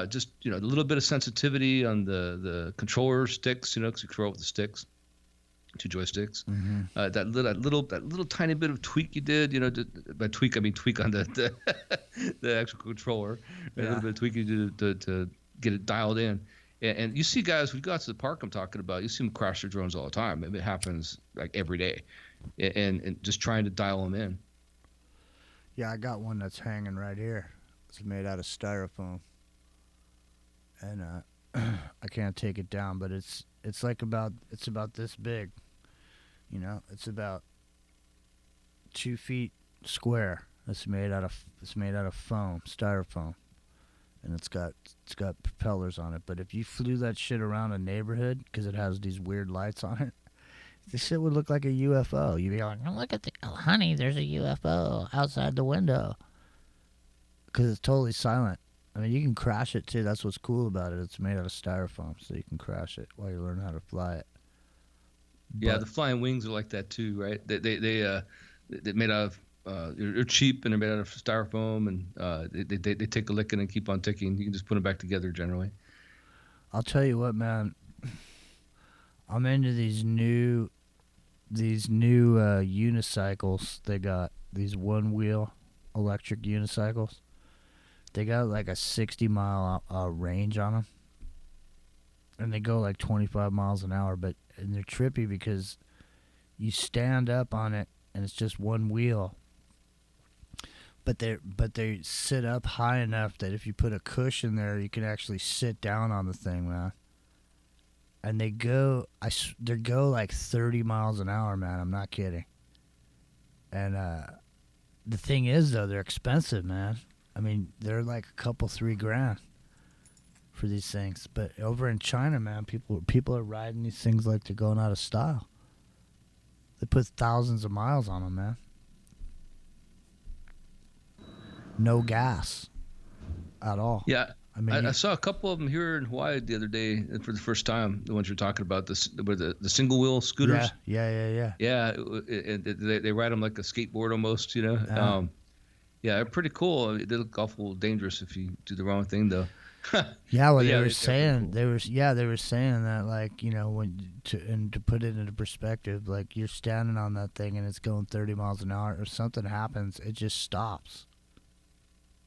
just a little bit of sensitivity on the controller sticks. Because you control with the sticks, 2 joysticks. Mm-hmm. That little tiny bit of tweak you did. By tweak I mean tweak on the actual controller. Yeah. A little bit of tweak you did to get it dialed in. And you see guys, we got to the park I'm talking about, you see them crash their drones all the time. It happens like every day. And just trying to dial them in. Yeah, I got one that's hanging right here. It's made out of styrofoam. And I can't take it down, but it's about this big. It's about 2 feet square. It's made out of foam, styrofoam. And it's got propellers on it. But if you flew that shit around a neighborhood, because it has these weird lights on it, this shit would look like a UFO. You'd be like, oh, look at honey, there's a UFO outside the window. Because it's totally silent. I mean, you can crash it too. That's what's cool about it. It's made out of styrofoam, so you can crash it while you learn how to fly it. Yeah, the flying wings are like that too, right? They're made out of. They're cheap and they're made out of styrofoam, and they take a licking and keep on ticking. You can just put them back together generally. I'll tell you what, man. I'm into these new unicycles. They got these one-wheel electric unicycles. They got like a 60-mile range on them, and they go like 25 miles an hour. And they're trippy because you stand up on it, and it's just one wheel. But they sit up high enough that if you put a cushion there, you can actually sit down on the thing, man. And they go like 30 miles an hour, man. I'm not kidding. And the thing is, though, they're expensive, man. I mean, they're like a couple $3,000 for these things. But over in China, man, people are riding these things like they're going out of style. They put thousands of miles on them, man. No gas at all. Yeah. I mean, I saw a couple of them here in Hawaii the other day for the first time. The ones you're talking about, the single wheel scooters. Yeah. Yeah, they ride them like a skateboard almost, you know. Yeah, they're pretty cool. They look awful dangerous if you do the wrong thing, though. Yeah, well, Yeah, they were they're saying cool. they were saying that, like, you know, to put it into perspective, like, you're standing on that thing and it's going 30 miles an hour. If something happens, it just stops,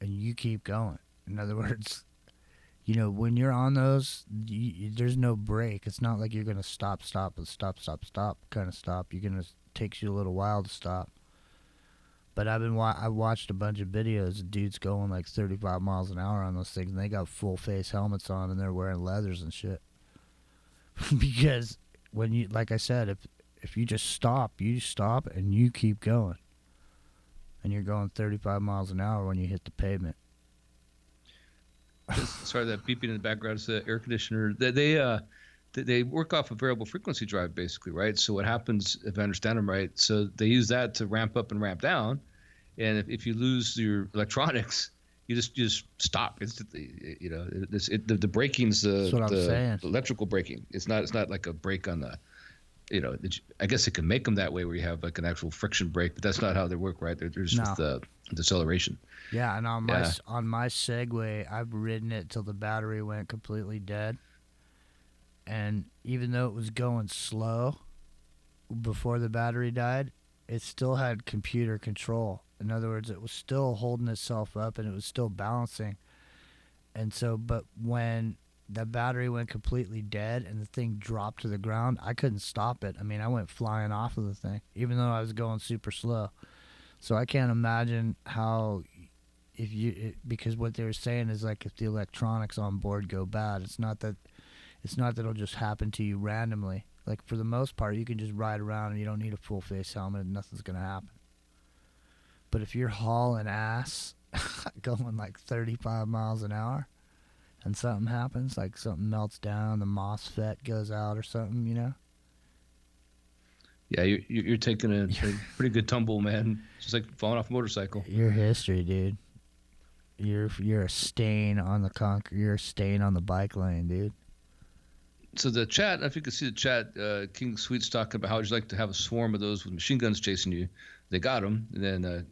and you keep going. In other words, you know, when you're on those, there's no break. It's not like you're gonna stop kind of stop. It takes you a little while to stop. But I watched a bunch of videos of dudes going like 35 miles an hour on those things, and they got full face helmets on, and they're wearing leathers and shit. Because when you, like I said, if you just stop, you stop and you keep going, and you're going 35 miles an hour when you hit the pavement. Sorry, that beeping in the background is the air conditioner. They work off a variable frequency drive, basically, right? So what happens, if I understand them right, so they use that to ramp up and ramp down, and if you lose your electronics, you just stop instantly. You know, the braking's the electrical braking. It's not like a brake on the, you know. I guess it can make them that way where you have like an actual friction brake, but that's not how they work, right? There's just the deceleration. Yeah, and on my Segway, I've ridden it till the battery went completely dead. And even though it was going slow before the battery died, it still had computer control. In other words, it was still holding itself up and it was still balancing. And so, but when the battery went completely dead and the thing dropped to the ground, I couldn't stop it. I mean, I went flying off of the thing, even though I was going super slow. So I can't imagine how, because what they were saying is, like, if the electronics on board go bad, it's not that it'll just happen to you randomly. Like, for the most part, you can just ride around and you don't need a full face helmet and nothing's going to happen. But if you're hauling ass going like 35 miles an hour and something happens, like something melts down, the MOSFET goes out or something, you know? Yeah, you're taking a pretty good tumble, man. Just like falling off a motorcycle. Your history, dude. You're a stain on the concrete. You're a stain on the bike lane, dude. So the chat, if you can see the chat, King Sweet's talking about how would you like to have a swarm of those with machine guns chasing you. They got them. And then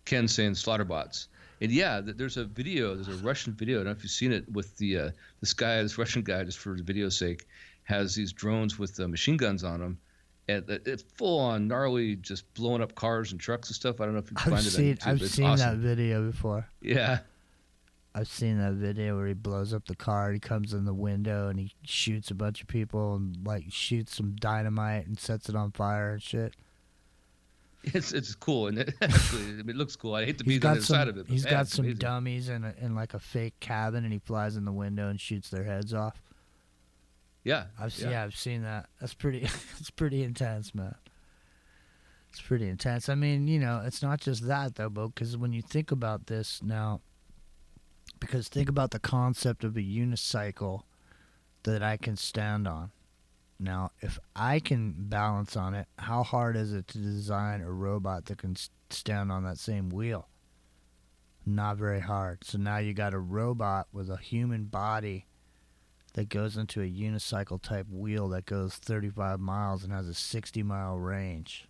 Ken saying slaughter bots. And yeah, there's a Russian video. I don't know if you've seen it with this Russian guy, just for the video's sake, has these drones with machine guns on them. And it's full on gnarly, just blowing up cars and trucks and stuff. I don't know if you can find it on YouTube. I've seen awesome. that video before. Yeah. I've seen that video where he blows up the car. He comes in the window and he shoots a bunch of people and like shoots some dynamite and sets it on fire and shit. It's cool, and it looks cool. I hate to be on the other side of it. He's got some dummies in like a fake cabin, and he flies in the window and shoots their heads off. Yeah, I've seen that. That's pretty. It's pretty intense, man. It's pretty intense. I mean, you know, it's not just that though, Bo. Because when you think about this now, because think about the concept of a unicycle that I can stand on. Now, if I can balance on it, how hard is it to design a robot that can stand on that same wheel? Not very hard. So now you got a robot with a human body that goes into a unicycle type wheel that goes 35 miles and has a 60-mile range.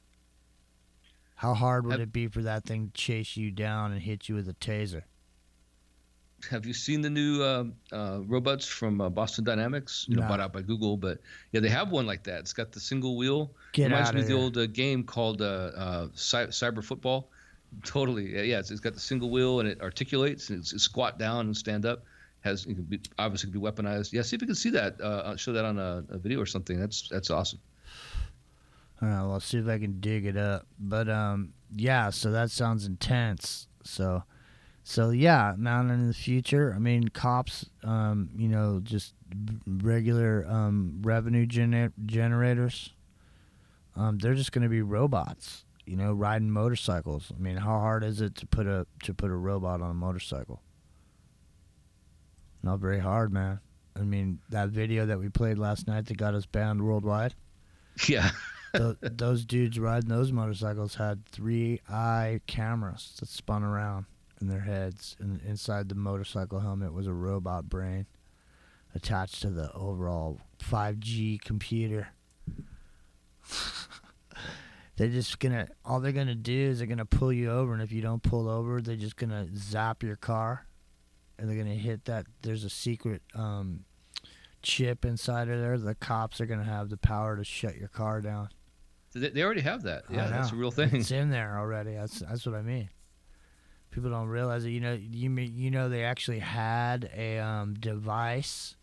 How hard would it be for that thing to chase you down and hit you with a taser? Have you seen the new robots from Boston Dynamics? Bought out by Google, but yeah, they have one like that. It's got the single wheel. Reminds me of the old game called Cyber Football. Totally. Yeah. It's got the single wheel and it articulates and it's squat down and stand up. It can be obviously can be weaponized. Yeah. See if you can see that. Show that on a video or something. That's awesome. All right, well, I'll see if I can dig it up. But yeah, so that sounds intense. So yeah, now and in the future, I mean, cops, just regular revenue generators. They're just going to be robots, riding motorcycles. I mean, how hard is it to put a robot on a motorcycle? Not very hard, man. I mean, that video that we played last night that got us banned worldwide. Yeah. Those dudes riding those motorcycles had 3-eye cameras that spun around in their heads, and inside the motorcycle helmet was a robot brain attached to the overall 5G computer. All they're gonna do is they're gonna pull you over, and if you don't pull over, they're just gonna zap your car, and they're gonna hit that. There's a secret chip inside of there. The cops are gonna have the power to shut your car down. They already have that. Yeah, that's a real thing. It's in there already. That's what I mean. People don't realize it. They actually had a device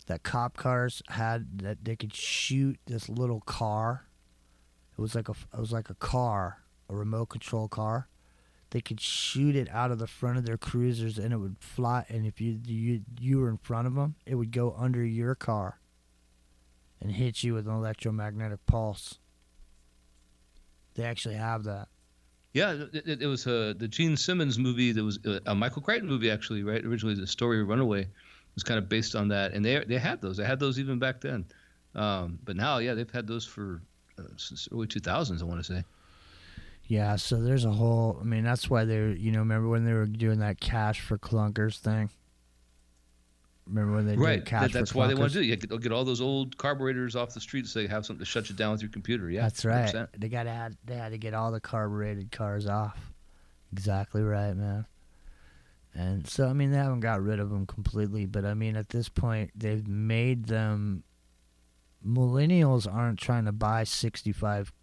that cop cars had that they could shoot this little car. It was like a car, a remote control car. They could shoot it out of the front of their cruisers, and it would fly. And if you were in front of them, it would go under your car and hit you with an electromagnetic pulse. They actually have that. Yeah, it was the Gene Simmons movie. That was a Michael Crichton movie, actually, right? Originally, the story Runaway was kind of based on that, and they had those. They had those even back then, but now, yeah, they've had those for since early 2000s. I want to say. Yeah, so there's a whole. I mean, that's why they're. Remember when they were doing that cash for clunkers thing? Remember when they did cash for clunkers? That's why they want to do it. They'll get all those old carburetors off the street so they have something to shut you down with your computer. Yeah, that's right. 100%. They had to get all the carbureted cars off. Exactly right, man. And so, I mean, they haven't got rid of them completely, but I mean, at this point, they've made them. Millennials aren't trying to buy 65,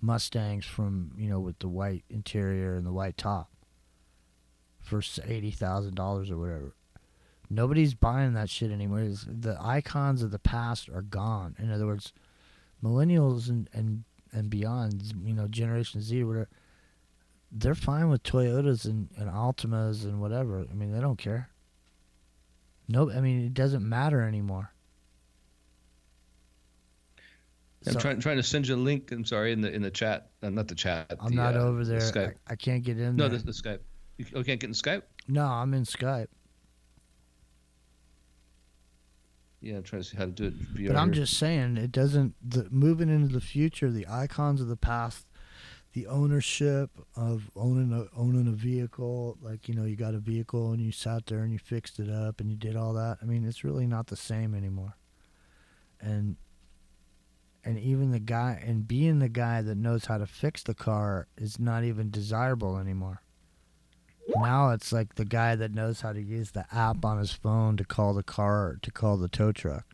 Mustangs from, with the white interior and the white top for $80,000 or whatever. Nobody's buying that shit anymore. The icons of the past are gone. In other words, millennials and beyond, Generation Z or whatever, they're fine with Toyotas and Altimas and whatever. I mean, they don't care. No, I mean, it doesn't matter anymore. I'm trying to send you a link. I'm sorry, in the chat. Not the chat. I'm not over there. Skype. I can't get in there. there. No, the Skype. You can't get in Skype? No, I'm in Skype. Yeah, I'm trying to see how to do it. But I'm just saying, it doesn't. Moving into the future, the icons of the past, the ownership of owning a vehicle, like, you got a vehicle and you sat there and you fixed it up and you did all that. I mean, it's really not the same anymore. And even being the guy that knows how to fix the car is not even desirable anymore. Now it's like the guy that knows how to use the app on his phone to call the tow truck.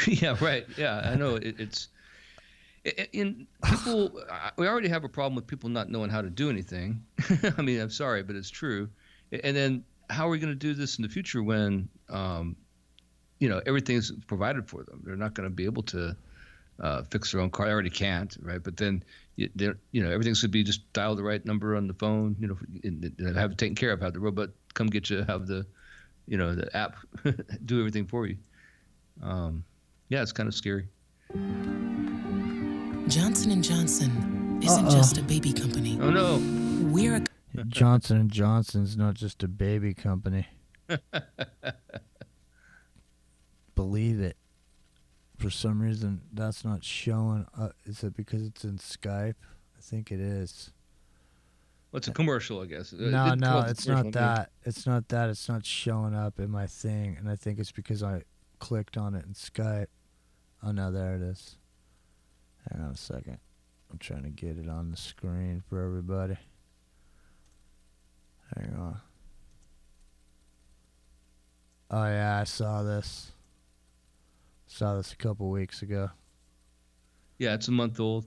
Yeah, right. Yeah, I know. It's in people. We already have a problem with people not knowing how to do anything. I mean, I'm sorry, but it's true. And then how are we going to do this in the future when, everything's provided for them? They're not going to be able to fix their own car. They already can't, right? But then, everything should be just dial the right number on the phone, and have it taken care of. Have the robot come get you. Have the app do everything for you. Yeah, it's kind of scary. Johnson & Johnson isn't just a baby company. Oh, no. We're a... Johnson & Johnson's not just a baby company. Believe it. For some reason, that's not showing up. Is it because it's in Skype? I think it is. Well, it's a commercial, I guess. No, it's not that. It's not that. It's not showing up in my thing, and I think it's because I clicked on it in Skype. Oh, no, there it is. Hang on a second. I'm trying to get it on the screen for everybody. Hang on. Oh, yeah, I saw this. Saw this a couple weeks ago. Yeah, it's a month old.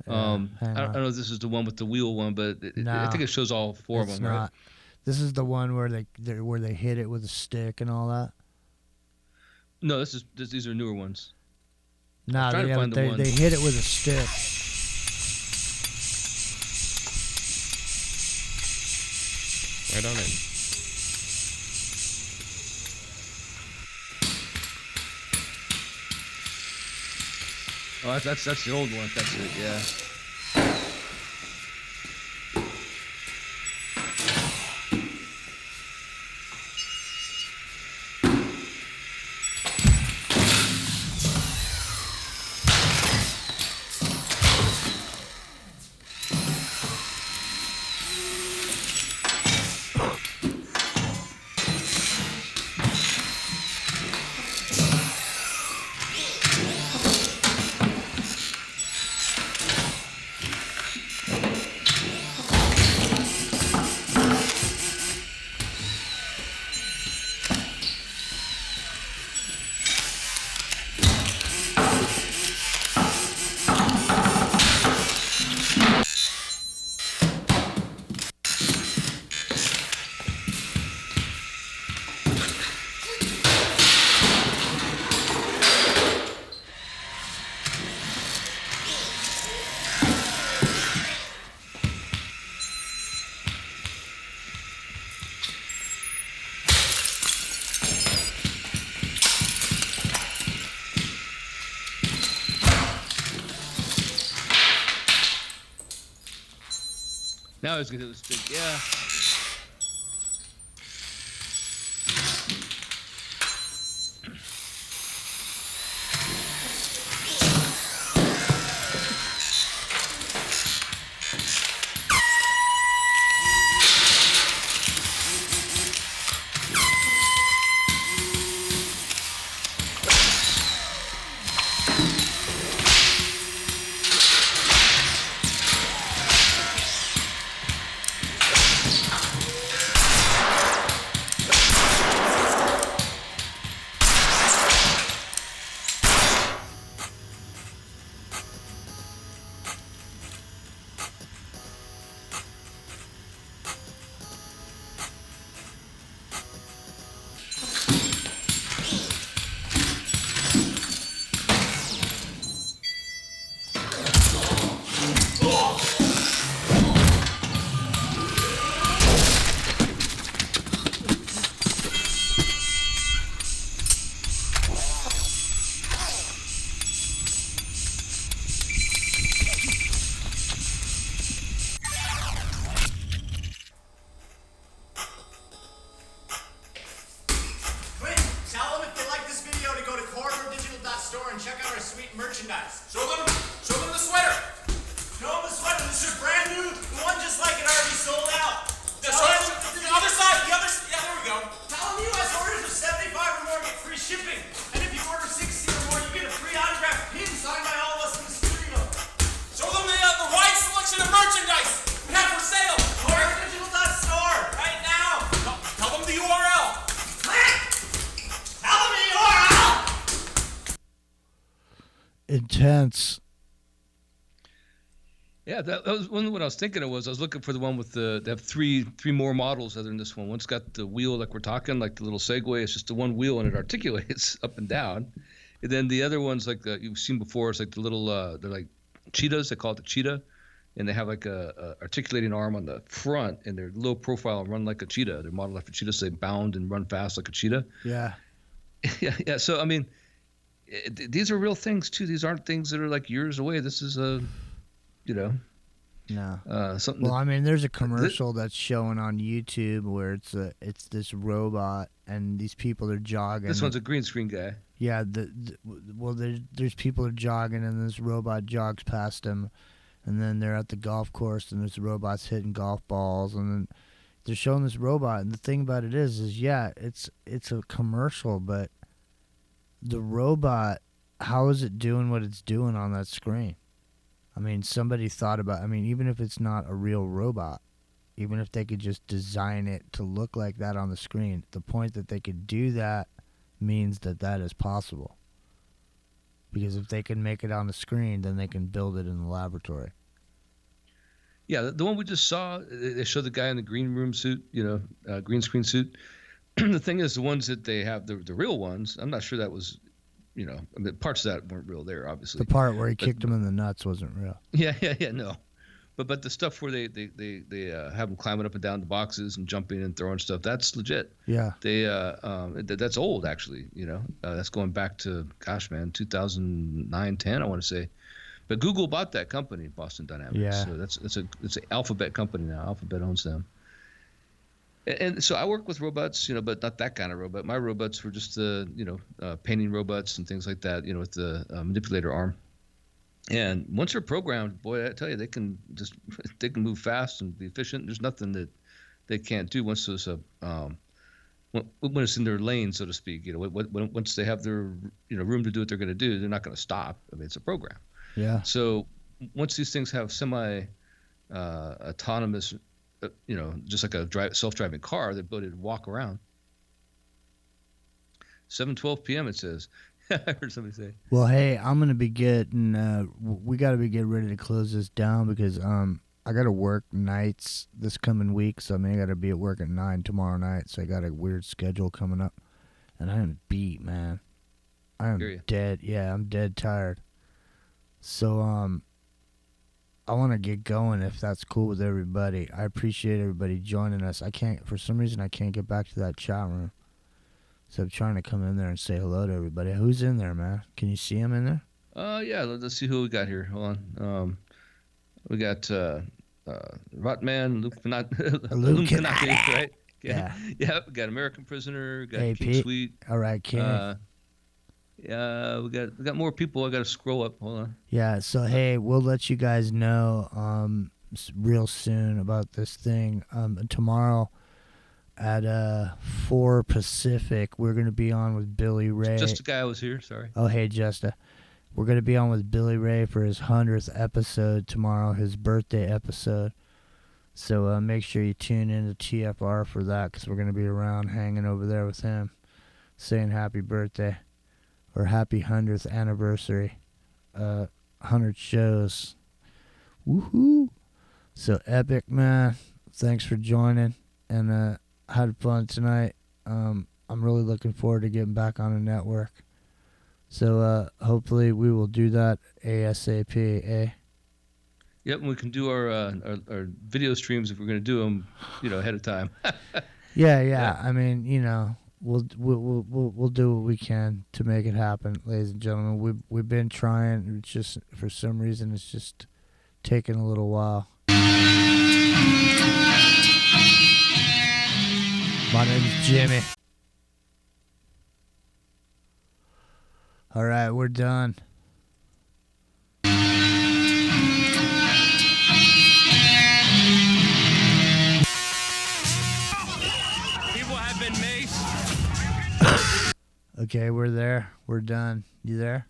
hang I don't on. know if this is the one with the wheel one, but I think it shows all four of It's them, right? not. This is the one where they hit it with a stick and all that. No, these are newer ones. Nah, trying to find the they one. hit it with a stick. Right on it. Oh, that's the old one. That's it. Yeah. Now it's gonna do the stick. Yeah. merchandise. Show them the sweater. Show them the sweater. This is brand new. The one just like it already sold out. The other side. Yeah, there we go. Tell them U.S. orders of 75 or more get free shipping. And if you order 60 or more, you get a free autographed pin signed by all of us in the studio. Show them the wide selection of merchandise we have for sale. HorrorDigital.store right now. Tell them the URL. Tell them the URL. Intense. Yeah, that was one. What I was thinking of was I was looking for the one with they have three more models other than this one. One's got the wheel like we're talking, like the little Segway. It's just the one wheel and it articulates up and down. And then the other one's like you've seen before. It's like the little they're like cheetahs. They call it the cheetah, and they have like a articulating arm on the front, and they're low profile and run like a cheetah. They're modeled after cheetahs. So they bound and run fast like a cheetah. Yeah. Yeah. So I mean, these are real things too. These aren't things that are like years away. This is a No. Something. Well, I mean, there's a commercial that's showing on YouTube where it's this robot and these people are jogging. This one's a green screen guy. Yeah. There's people are jogging and this robot jogs past them, and then they're at the golf course and this robot's hitting golf balls, and then they're showing this robot. And the thing about it is yeah, it's a commercial, but the robot, how is it doing what it's doing on that screen? I mean, somebody thought about, even if it's not a real robot, even if they could just design it to look like that on the screen, the point that they could do that means that is possible. Because if they can make it on the screen, then they can build it in the laboratory. Yeah, the one we just saw, they showed the guy in the green room suit, green screen suit. The thing is, the ones that they have, the real ones, I'm not sure that was, parts of that weren't real there, obviously. The part where he kicked him in the nuts wasn't real. Yeah, no. But the stuff where they have them climbing up and down the boxes and jumping and throwing stuff, that's legit. Yeah. That's old, actually, that's going back to, 2009, 10, I want to say. But Google bought that company, Boston Dynamics. Yeah. So it's an Alphabet company now. Alphabet owns them. And so I work with robots, but not that kind of robot. My robots were just painting robots and things like that, with the manipulator arm. And once they're programmed, boy, I tell you, they can move fast and be efficient. There's nothing that they can't do once those when it's in their lane, so to speak. Once they have their room to do what they're going to do, they're not going to stop. I mean, it's a program. Yeah. So once these things have autonomous, just like a self-driving car, the ability to walk around. 7:12 p.m. it says. I heard somebody say. Well, hey, I'm gonna be getting. We gotta be getting ready to close this down because I gotta work nights this coming week. So I gotta be at work at 9 tomorrow night. So I got a weird schedule coming up, and I am beat, man. I am dead. Yeah, I'm dead tired. So I want to get going if that's cool with everybody. I appreciate everybody joining us. For some reason I can't get back to that chat room. So I'm trying to come in there and say hello to everybody. Who's in there, man? Can you see him in there? Yeah, let's see who we got here. Hold on. We got Rotman, Luke Kanake, right? Yeah. Yeah, we got American Prisoner, got hey, King Pete. Sweet. All right, King. Yeah, we got more people. I got to scroll up. Hold on. Yeah, so hey, we'll let you guys know real soon about this thing. Tomorrow at 4 Pacific, we're going to be on with Billy Ray. Just the guy was here, sorry. Oh, hey, Justa. We're going to be on with Billy Ray for his 100th episode tomorrow, his birthday episode. So make sure you tune in to TFR for that because we're going to be around hanging over there with him, saying happy birthday. Or happy 100th anniversary. 100 shows. Woohoo! So epic, man. Thanks for joining. And had fun tonight. I'm really looking forward to getting back on the network. So hopefully we will do that ASAP, eh? Yep, and we can do our video streams if we're going to do them, ahead of time. Yeah. I mean, We'll do what we can to make it happen, ladies and gentlemen. We've been trying. It's just for some reason it's just taking a little while. My name's Jimmy. All right, we're done. People have been maced. Okay, we're there. We're done. You there?